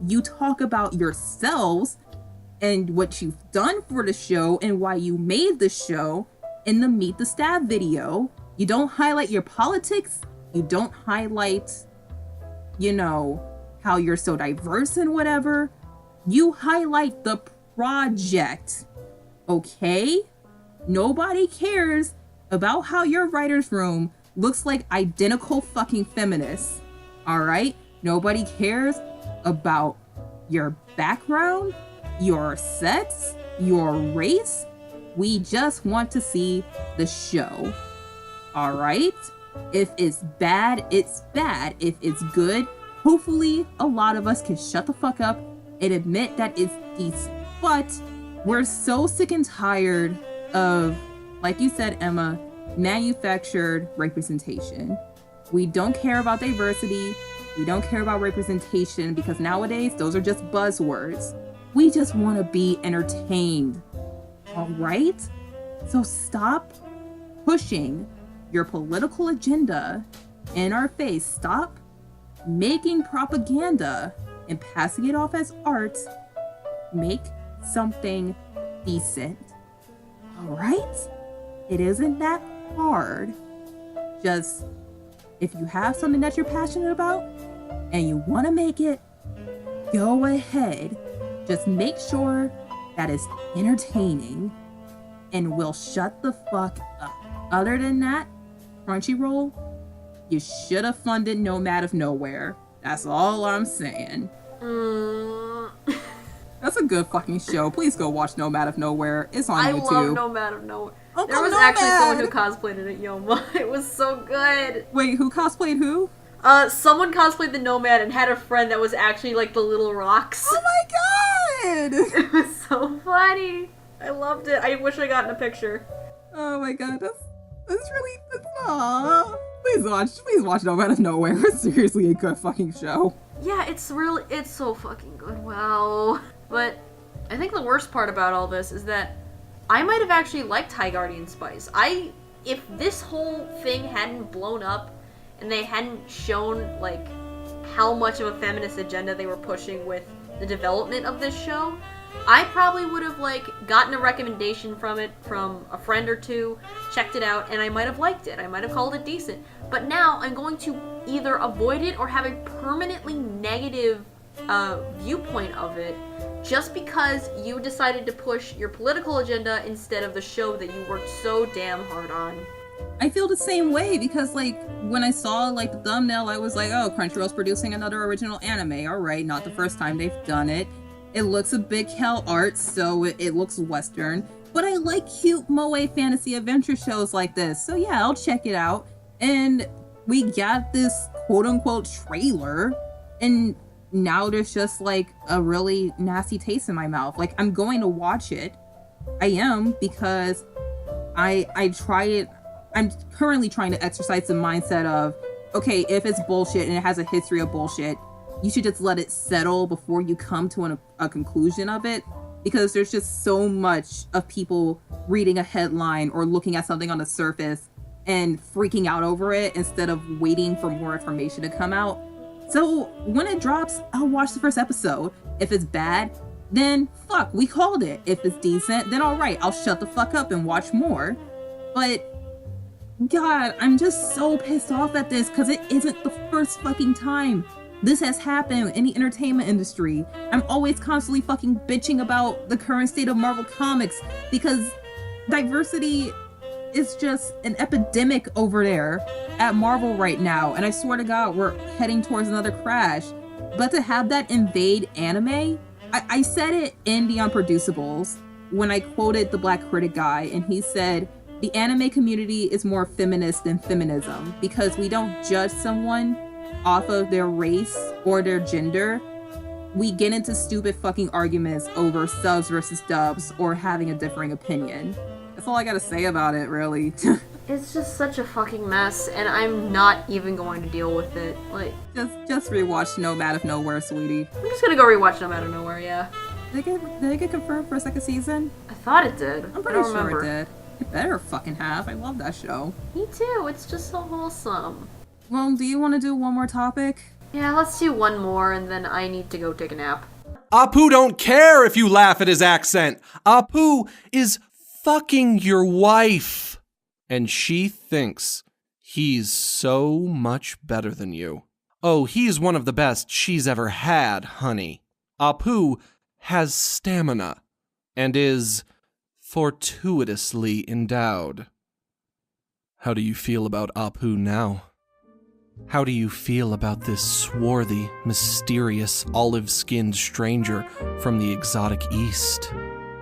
you talk about yourselves, and what you've done for the show, and why you made the show. In the Meet the Staff video, you don't highlight your politics, you don't highlight, how you're so diverse and whatever. You highlight the project, okay? Nobody cares about how your writer's room looks like identical fucking feminists, alright? Nobody cares about your background, your sex, your race. We just want to see the show, alright? If it's bad, it's bad. If it's good, hopefully a lot of us can shut the fuck up and admit that it's decent. But we're so sick and tired of, like you said, Emma, manufactured representation. We don't care about diversity. We don't care about representation because nowadays those are just buzzwords. We just want to be entertained. Alright? So stop pushing your political agenda in our face. Stop making propaganda and passing it off as art. Make something decent. Alright? It isn't that hard. Just, if you have something that you're passionate about and you want to make it, go ahead. Just make sure that is entertaining, and we'll shut the fuck up. Other than that, Crunchyroll, you should have funded Nomad of Nowhere. That's all I'm saying. That's a good fucking show. Please go watch Nomad of Nowhere. It's on YouTube. I love Nomad of Nowhere. Uncle there was Nomad! Actually someone who cosplayed it at Yoma. It was so good. Wait, who cosplayed who? Someone cosplayed the Nomad and had a friend that was actually like the Little Rocks. Oh my god! It was so funny. I loved it. I wish I got in a picture. Oh my god, that's really, aww. Please watch Nomad of Nowhere. It's seriously a good fucking show. Yeah, it's so fucking good. Wow. But I think the worst part about all this is that I might have actually liked High Guardian Spice. If this whole thing hadn't blown up and they hadn't shown, like, how much of a feminist agenda they were pushing with the development of this show, I probably would have, like, gotten a recommendation from it from a friend or two, checked it out, and I might have liked it. I might have called it decent. But now I'm going to either avoid it or have a permanently negative viewpoint of it just because you decided to push your political agenda instead of the show that you worked so damn hard on. I feel the same way because, like, when I saw, like, the thumbnail, I was like, oh, Crunchyroll's producing another original anime. Alright, not the first time they've done it. It looks a bit Cal art, so it looks Western. But I like cute moe fantasy adventure shows like this, so yeah, I'll check it out. And we got this quote-unquote trailer, and now there's just like a really nasty taste in my mouth. Like, I'm going to watch it. I am, because I try it. I'm currently trying to exercise the mindset of, okay, if it's bullshit and it has a history of bullshit, you should just let it settle before you come to a conclusion of it, because there's just so much of people reading a headline or looking at something on the surface and freaking out over it instead of waiting for more information to come out. So when it drops, I'll watch the first episode. If it's bad, then fuck, we called it. If it's decent, then alright, I'll shut the fuck up and watch more. But God, I'm just so pissed off at this, because it isn't the first fucking time this has happened in the entertainment industry. I'm always constantly fucking bitching about the current state of Marvel Comics, because diversity is just an epidemic over there at Marvel right now, and I swear to God, we're heading towards another crash. But to have that invade anime, I said it in the Unproducibles when I quoted the Black Critic guy, and he said, the anime community is more feminist than feminism, because we don't judge someone off of their race or their gender. We get into stupid fucking arguments over subs versus dubs or having a differing opinion. That's all I gotta say about it, really. It's just such a fucking mess, and I'm not even going to deal with it. Like, just rewatch Nomad of Nowhere, sweetie. I'm just gonna go rewatch Nomad of Nowhere, yeah. Did it get confirmed for a second season? I thought it did. I'm pretty sure it did. It better fucking have. I love that show. Me too. It's just so wholesome. Well, do you want to do one more topic? Yeah, let's do one more, and then I need to go take a nap. Apu don't care if you laugh at his accent. Apu is fucking your wife. And she thinks he's so much better than you. Oh, he's one of the best she's ever had, honey. Apu has stamina and is fortuitously endowed. How do you feel about Apu now? How do you feel about this swarthy, mysterious, olive-skinned stranger from the exotic East?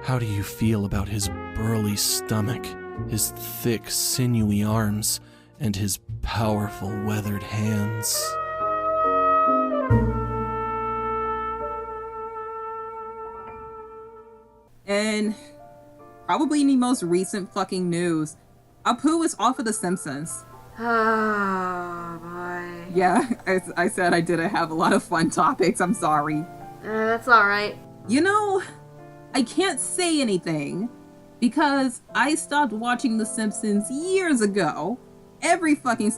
How do you feel about his burly stomach, his thick, sinewy arms, and his powerful, weathered hands? And probably in the most recent fucking news, Apu is off of The Simpsons. Oh, boy. Yeah, I said I didn't have a lot of fun topics. I'm sorry. That's alright. You know, I can't say anything because I stopped watching The Simpsons years ago. Every fucking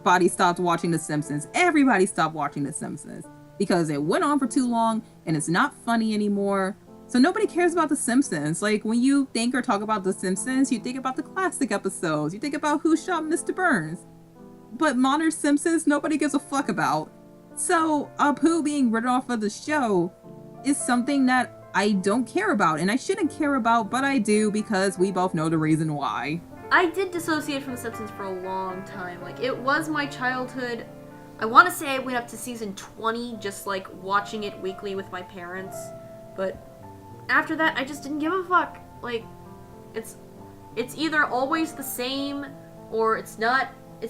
body stopped watching The Simpsons. Everybody stopped watching The Simpsons because it went on for too long and it's not funny anymore. So nobody cares about The Simpsons. Like, when you think or talk about The Simpsons, you think about the classic episodes. You think about Who Shot Mr. Burns. But modern Simpsons, nobody gives a fuck about. So, Apu being written off of the show is something that I don't care about. And I shouldn't care about, but I do because we both know the reason why. I did dissociate from The Simpsons for a long time. Like, it was my childhood. I want to say I went up to season 20 just, like, watching it weekly with my parents. But after that, I just didn't give a fuck. Like, it's either always the same, or it's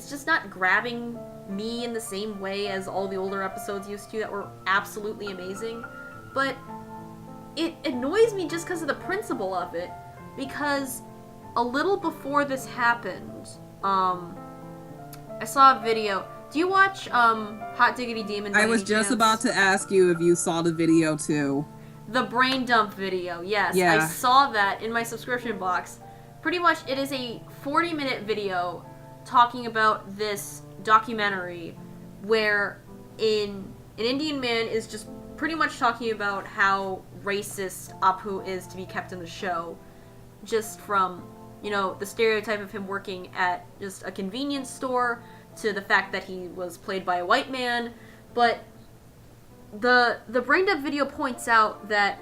just not grabbing me in the same way as all the older episodes used to that were absolutely amazing. But it annoys me just because of the principle of it, because a little before this happened, I saw a video. Do you watch HotDiggedyDemon? I was just about to ask you if you saw the video too. The brain dump video, yes. Yeah. I saw that in my subscription box. Pretty much, it is a 40-minute video talking about this documentary where an Indian man is just pretty much talking about how racist Apu is to be kept in the show. Just from, you know, the stereotype of him working at just a convenience store to the fact that he was played by a white man. But the brain dump video points out that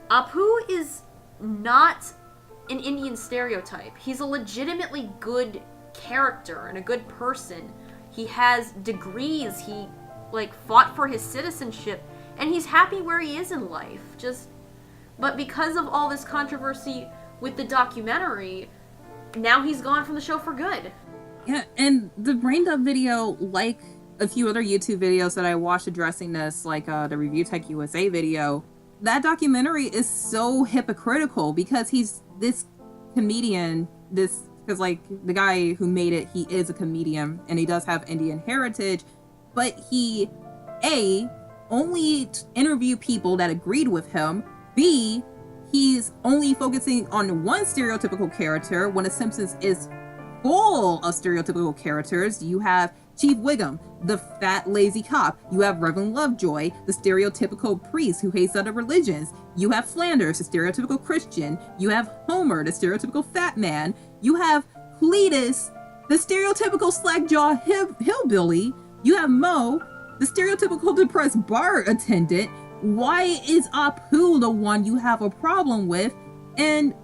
Apu is not an Indian stereotype. He's a legitimately good character and a good person. He has degrees. He, like, fought for his citizenship. and he's happy where he is in life. But because of all this controversy with the documentary, now he's gone from the show for good. Yeah, and the brain dump video, like a few other YouTube videos that I watched addressing this, like the Review Tech USA video, that documentary is so hypocritical because he's this comedian, because like the guy who made it, he is a comedian and he does have Indian heritage, but he only interviewed people that agreed with him. B, he's only focusing on one stereotypical character when The Simpsons is full of stereotypical characters. You have Chief Wiggum, the fat, lazy cop. You have Reverend Lovejoy, the stereotypical priest who hates other religions. You have Flanders, the stereotypical Christian. You have Homer, the stereotypical fat man. You have Cletus, the stereotypical slack-jaw hillbilly. You have Mo, the stereotypical depressed bar attendant. Why is Apu the one you have a problem with? And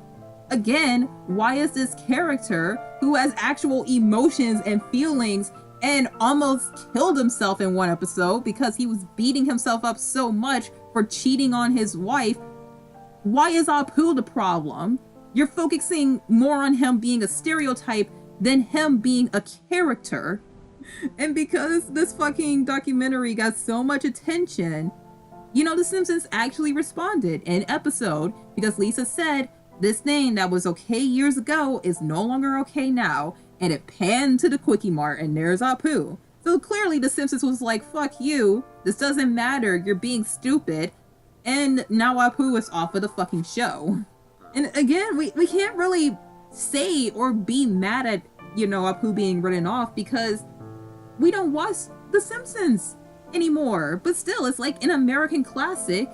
again, why is this character who has actual emotions and feelings and almost killed himself in one episode because he was beating himself up so much for cheating on his wife? Why is Apu the problem? You're focusing more on him being a stereotype than him being a character. And because this fucking documentary got so much attention, The Simpsons actually responded in episode because Lisa said, this thing that was okay years ago is no longer okay now, and it panned to the Quickie Mart, and there's Apu. So clearly The Simpsons was like, fuck you, this doesn't matter, you're being stupid, and now Apu is off of the fucking show. And again, we can't really say or be mad at, Apu being written off because we don't watch The Simpsons anymore. But still, it's like an American classic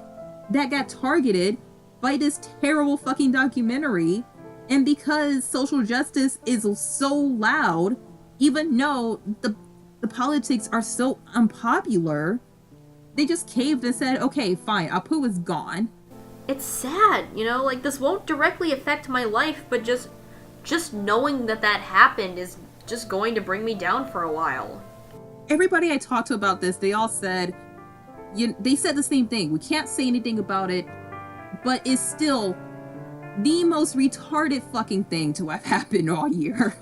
that got targeted by this terrible fucking documentary. And because social justice is so loud, even though the politics are so unpopular, they just caved and said, okay, fine, Apu is gone. It's sad, this won't directly affect my life, but just knowing that happened is just going to bring me down for a while. Everybody I talked to about this, they all said, they said the same thing. We can't say anything about it, but it's still the most retarded fucking thing to have happened all year.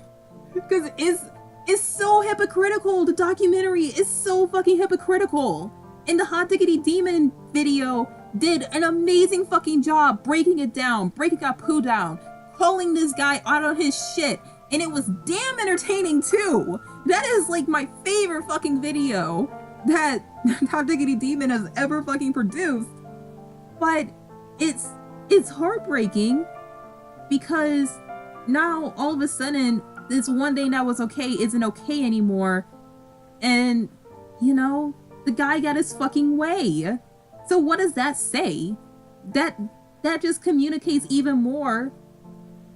Because it's so hypocritical. The documentary is so fucking hypocritical. And the HotDiggedyDemon video did an amazing fucking job breaking it down, breaking Apu down, calling this guy out on his shit. And it was damn entertaining too. That is like my favorite fucking video that HotDiggedyDemon has ever fucking produced. But it's heartbreaking because now all of a sudden this one thing that was okay isn't okay anymore. And the guy got his fucking way. So what does that say? That just communicates even more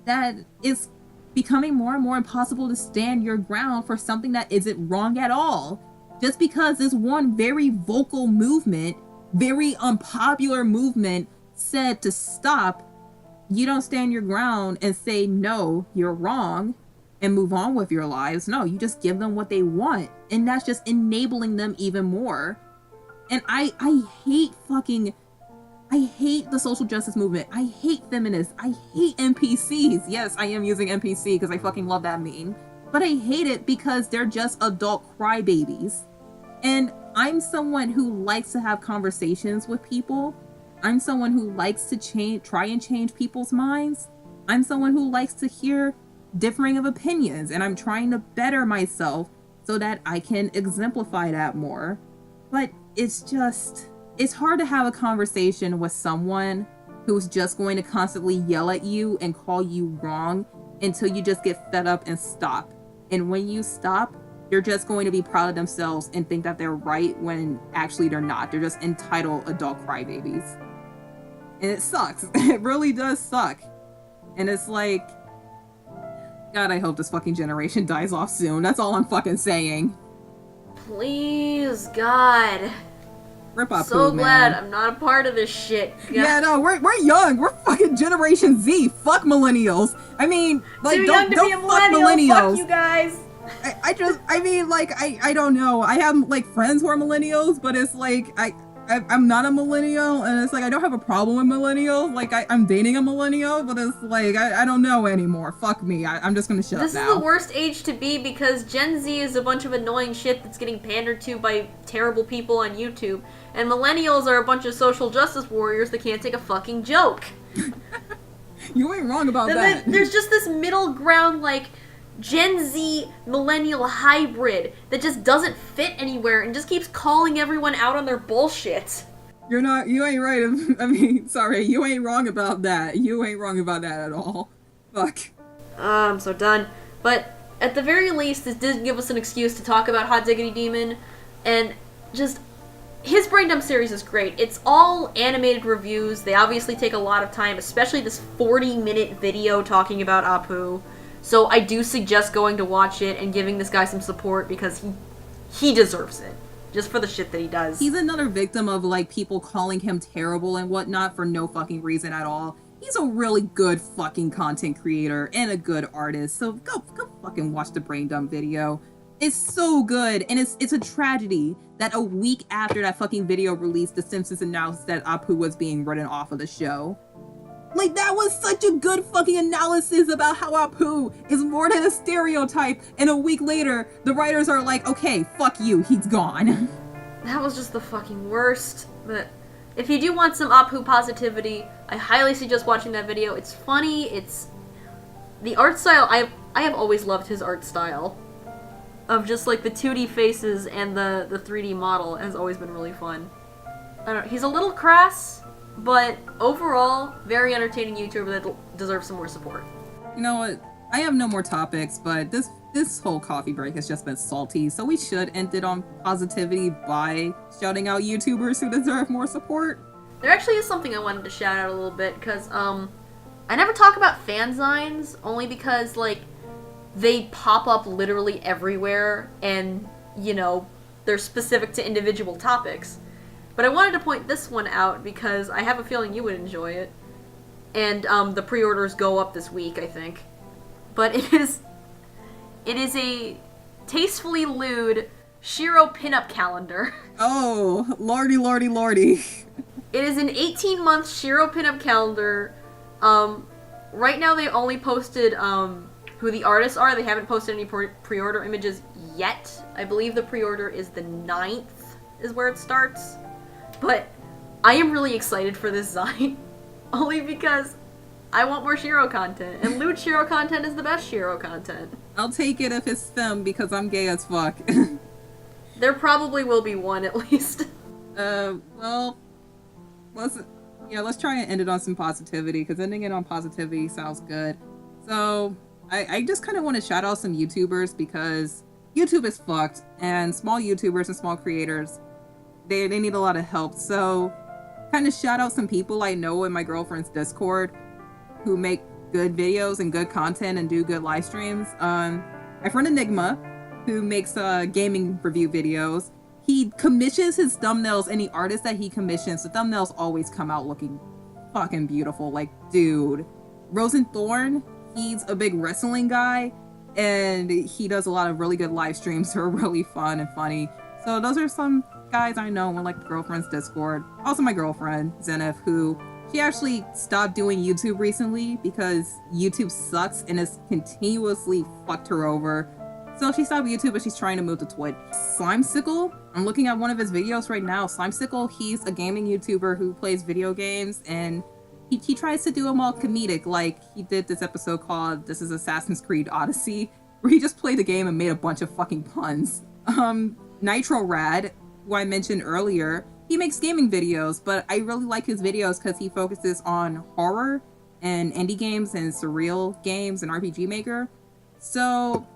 that it's becoming more and more impossible to stand your ground for something that isn't wrong at all. Just because this one very vocal movement, very unpopular movement said to stop, you don't stand your ground and say, no, you're wrong, and move on with your lives. No, you just give them what they want. And that's just enabling them even more. And I hate the social justice movement. I hate feminists. I hate NPCs. Yes, I am using NPC because I fucking love that meme. But I hate it because they're just adult crybabies. And I'm someone who likes to have conversations with people. I'm someone who likes to try and change people's minds. I'm someone who likes to hear differing of opinions. And I'm trying to better myself so that I can exemplify that more. But it's hard to have a conversation with someone who's just going to constantly yell at you and call you wrong until you just get fed up and stop. And when you stop, they're just going to be proud of themselves and think that they're right when actually they're not. They're just entitled adult crybabies. And it sucks. It really does suck. And it's like, God, I hope this fucking generation dies off soon. That's all I'm fucking saying. Please, God. Rip Apu, so glad man. I'm not a part of this shit. God. Yeah, no, we're young. We're fucking Generation Z. Fuck millennials. I mean, like, Too don't young to be a fuck millennial. millennials. Fuck you guys. I don't know. I have like friends who are millennials, but it's like I'm not a millennial, and it's like, I don't have a problem with millennials. Like, I'm dating a millennial, but it's like, I don't know anymore. Fuck me. I'm just gonna shut This up now. is the worst age to be because Gen Z is a bunch of annoying shit that's getting pandered to by terrible people on YouTube, and millennials are a bunch of social justice warriors that can't take a fucking joke. You ain't wrong about that. There's just this middle ground, like, Gen Z millennial hybrid that just doesn't fit anywhere and just keeps calling everyone out on their bullshit. You ain't right. I mean, sorry, you ain't wrong about that. You ain't wrong about that at all. Fuck. I'm so done. But at the very least, this did give us an excuse to talk about HotDiggedyDemon, and just his Brain Dump series is great. It's all animated reviews. They obviously take a lot of time, especially this 40-minute video talking about Apu. So I do suggest going to watch it and giving this guy some support because he deserves it. Just for the shit that he does. He's another victim of, like, people calling him terrible and whatnot for no fucking reason at all. He's a really good fucking content creator and a good artist. So go fucking watch the Brain Dump video. It's so good, and it's a tragedy that a week after that fucking video released, The Simpsons announced that Apu was being written off of the show. Like, that was such a good fucking analysis about how Apu is more than a stereotype, and a week later, the writers are like, okay, fuck you, he's gone. That was just the fucking worst. But if you do want some Apu positivity, I highly suggest watching that video. It's funny, it's... The art style, I have always loved his art style. Of just, like, the 2D faces and the 3D model has always been really fun. I don't know, he's a little crass, but overall, very entertaining YouTuber that deserves some more support. You know what? I have no more topics, but this whole coffee break has just been salty, so we should end it on positivity by shouting out YouTubers who deserve more support. There actually is something I wanted to shout out a little bit, because, I never talk about fanzines, only because, like, they pop up literally everywhere, and, you know, they're specific to individual topics. But I wanted to point this one out because I have a feeling you would enjoy it. And the pre-orders go up this week, I think. But it is a tastefully lewd Shiro pinup calendar. Oh, lordy, lordy, lordy. It is an 18-month Shiro pinup calendar. Right now they only posted who the artists are. They haven't posted any pre-order images yet. I believe the pre-order is the 9th is where it starts. But I am really excited for this zine, only because I want more Shiro content, and lewd Shiro content is the best Shiro content. I'll take it if it's them, because I'm gay as fuck. There probably will be one, at least. Well, let's try and end it on some positivity, because ending it on positivity sounds good. So, I just kind of want to shout out some YouTubers, because YouTube is fucked, and small YouTubers and small creators, they need a lot of help. So kind of shout out some people I know in my girlfriend's Discord who make good videos and good content and do good live streams. My friend Enigma, who makes gaming review videos, he commissions his thumbnails, any artist that he commissions, the thumbnails always come out looking fucking beautiful. Like, dude. Rosenthorn, he's a big wrestling guy, and he does a lot of really good live streams that are really fun and funny. So those are some guys I know in like the girlfriend's Discord. Also my girlfriend, Zenith, who she actually stopped doing YouTube recently because YouTube sucks and has continuously fucked her over. So she stopped YouTube, but she's trying to move to Twitch. Slimesicle, I'm looking at one of his videos right now. Slimesicle, he's a gaming YouTuber who plays video games, and he tries to do them all comedic. Like, he did this episode called This is Assassin's Creed Odyssey, where he just played the game and made a bunch of fucking puns. Nitro Rad, who I mentioned earlier, he makes gaming videos, but I really like his videos because he focuses on horror and indie games and surreal games and RPG Maker. So,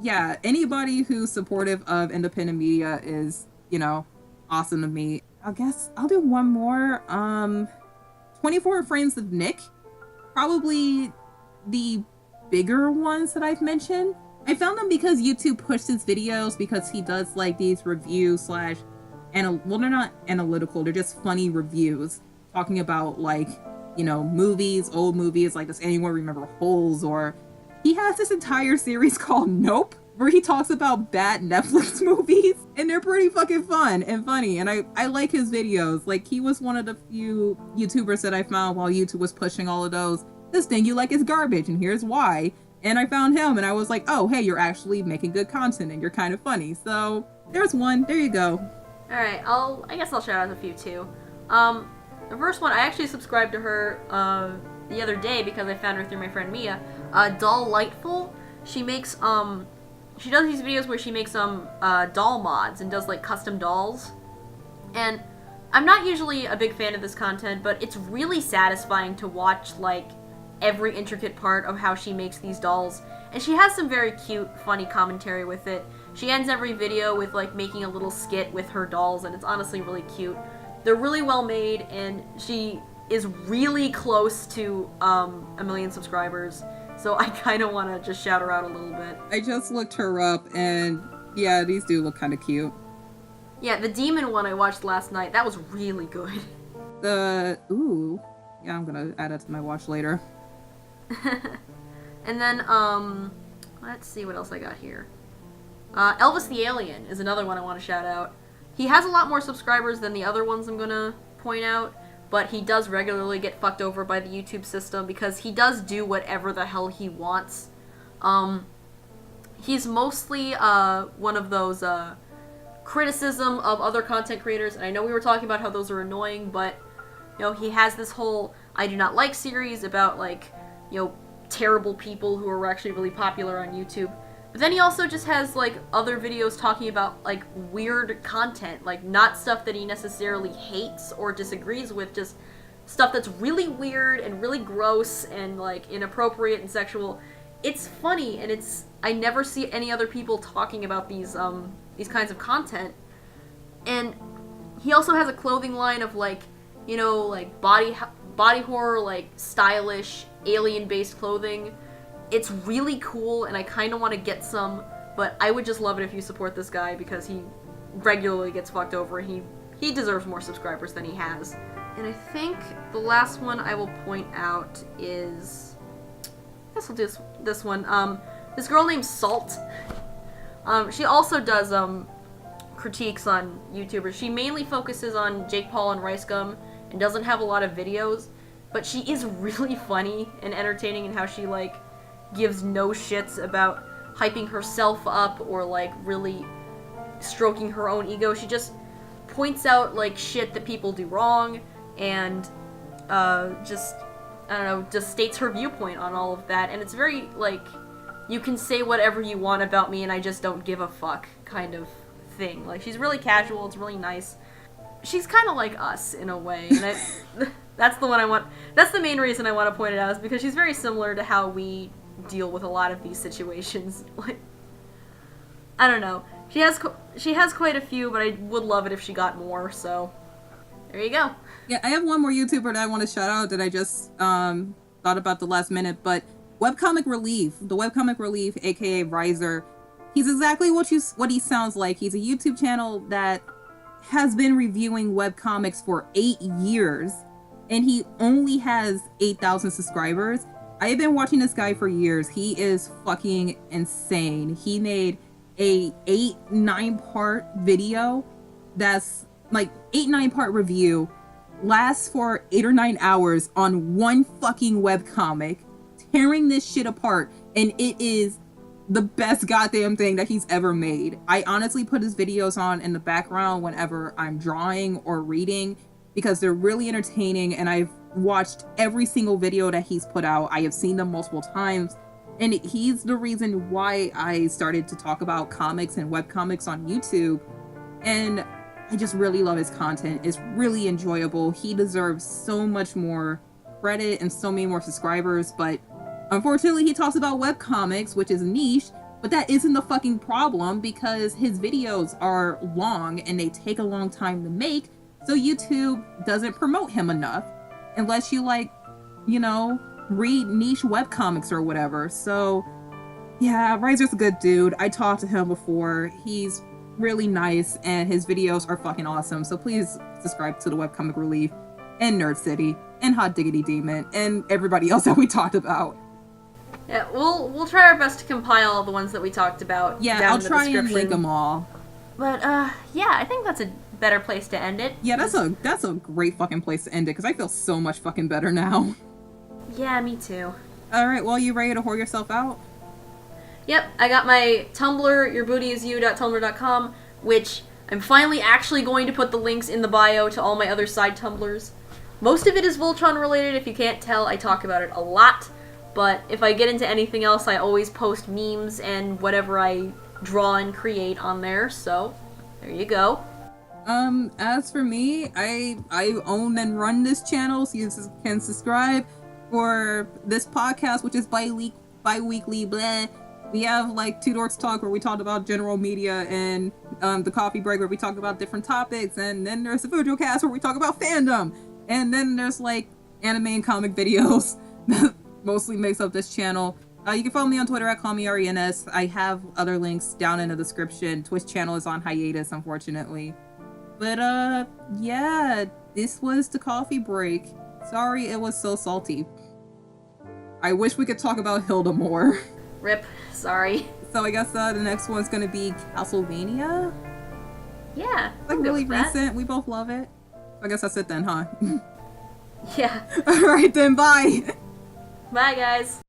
yeah, anybody who's supportive of independent media is, you know, awesome to me. I guess I'll do one more. 24 Frames of Nick. Probably the bigger ones that I've mentioned. I found them because YouTube pushed his videos because he does like these reviews slash, well, they're not analytical, they're just funny reviews talking about like, you know, movies, old movies, like does anyone remember Holes, or he has this entire series called Nope, where he talks about bad Netflix movies, and they're pretty fucking fun and funny, and I like his videos. Like, he was one of the few YouTubers that I found while YouTube was pushing all of those, this thing you like is garbage, and here's why. And I found him, and I was like, oh, hey, you're actually making good content, and you're kind of funny. So, there's one. There you go. Alright, I guess I'll shout out a few too. The first one, I actually subscribed to her the other day because I found her through my friend Mia. Doll-lightful. She makes she does these videos where she makes doll mods and does like custom dolls. And I'm not usually a big fan of this content, but it's really satisfying to watch like every intricate part of how she makes these dolls. And she has some very cute, funny commentary with it. She ends every video with like making a little skit with her dolls, and it's honestly really cute. They're really well made, and she is really close to 1 million subscribers. So I kind of want to just shout her out a little bit. I just looked her up, and yeah, these do look kind of cute. Yeah, the demon one I watched last night, that was really good. Ooh. Yeah, I'm gonna add that to my watch later. And then, let's see what else I got here. Elvis the Alien is another one I want to shout out. He has a lot more subscribers than the other ones I'm gonna point out, but he does regularly get fucked over by the YouTube system because he does do whatever the hell he wants. He's mostly one of those criticism of other content creators, and I know we were talking about how those are annoying, but you know, he has this whole I do not like series about like, you know, terrible people who are actually really popular on YouTube. But then he also just has like other videos talking about like weird content, like not stuff that he necessarily hates or disagrees with, just stuff that's really weird and really gross and like inappropriate and sexual. It's funny, and I never see any other people talking about these kinds of content. And he also has a clothing line of like, you know, like body horror, like stylish alien-based clothing. It's really cool, and I kind of want to get some, but I would just love it if you support this guy because he regularly gets fucked over. He deserves more subscribers than he has. And I think the last one I will point out is, I guess I'll do this one. This girl named Salt. She also does critiques on YouTubers. She mainly focuses on Jake Paul and Rice Gum and doesn't have a lot of videos, but she is really funny and entertaining in how she like gives no shits about hyping herself up or like really stroking her own ego. She just points out like shit that people do wrong and just, I don't know, just states her viewpoint on all of that. And it's very like, you can say whatever you want about me and I just don't give a fuck kind of thing. Like, she's really casual, it's really nice. She's kind of like us in a way, and that's the one I want. That's the main reason I want to point it out, is because she's very similar to how we deal with a lot of these situations. Like, I don't know. She has quite a few, but I would love it if she got more. So there you go. Yeah, I have one more YouTuber that I want to shout out that I just thought about the last minute, but Webcomic Relief, the Webcomic Relief, aka Riser. He's exactly what he sounds like. He's a YouTube channel that has been reviewing webcomics for 8 years, and he only has 8,000 subscribers. I have been watching this guy for years. He is fucking insane. He made a 8-9 part video that's like 8-9 part review, lasts for 8 or 9 hours on one fucking webcomic, tearing this shit apart, and it is the best goddamn thing that he's ever made. I honestly put his videos on in the background whenever I'm drawing or reading because they're really entertaining, and I've watched every single video that he's put out. I have seen them multiple times, and he's the reason why I started to talk about comics and webcomics on YouTube, and I just really love his content. It's really enjoyable. He deserves so much more credit and so many more subscribers, but unfortunately, he talks about webcomics, which is niche, but that isn't the fucking problem because his videos are long and they take a long time to make, so YouTube doesn't promote him enough unless you like, you know, read niche webcomics or whatever. So yeah, Riser's a good dude. I talked to him before. He's really nice and his videos are fucking awesome. So please subscribe to the Webcomic Relief and Nerd City and HotDiggedyDemon and everybody else that we talked about. Yeah, we'll try our best to compile all the ones that we talked about. Yeah, down I'll in the try and description. link them all. But yeah, I think that's a better place to end it. Yeah, that's a great fucking place to end it, because I feel so much fucking better now. Yeah, me too. Alright, well, you ready to whore yourself out? Yep, I got my Tumblr, yourbootyisyou.tumblr.com, which I'm finally actually going to put the links in the bio to all my other side Tumblrs. Most of it is Voltron related. If you can't tell, I talk about it a lot. But if I get into anything else, I always post memes and whatever I draw and create on there. So, there you go. As for me, I own and run this channel, so you can subscribe for this podcast, which is bi-weekly, blah. We have, like, Two Dorks Talk, where we talk about general media, and, the Coffee Break, where we talk about different topics, and then there's the Virtual Cast, where we talk about fandom, and then there's, like, anime and comic videos that mostly makes up this channel. You can follow me on Twitter at CallMeRENS. I have other links down in the description. Twitch channel is on hiatus, unfortunately. But, yeah, this was the Coffee Break. Sorry it was so salty. I wish we could talk about Hilda more. Rip, sorry. So I guess the next one's gonna be Castlevania? Yeah, Like I'm good really with that. recent. We both love it. I guess that's it then, huh? Yeah. Alright then, bye! Bye, guys.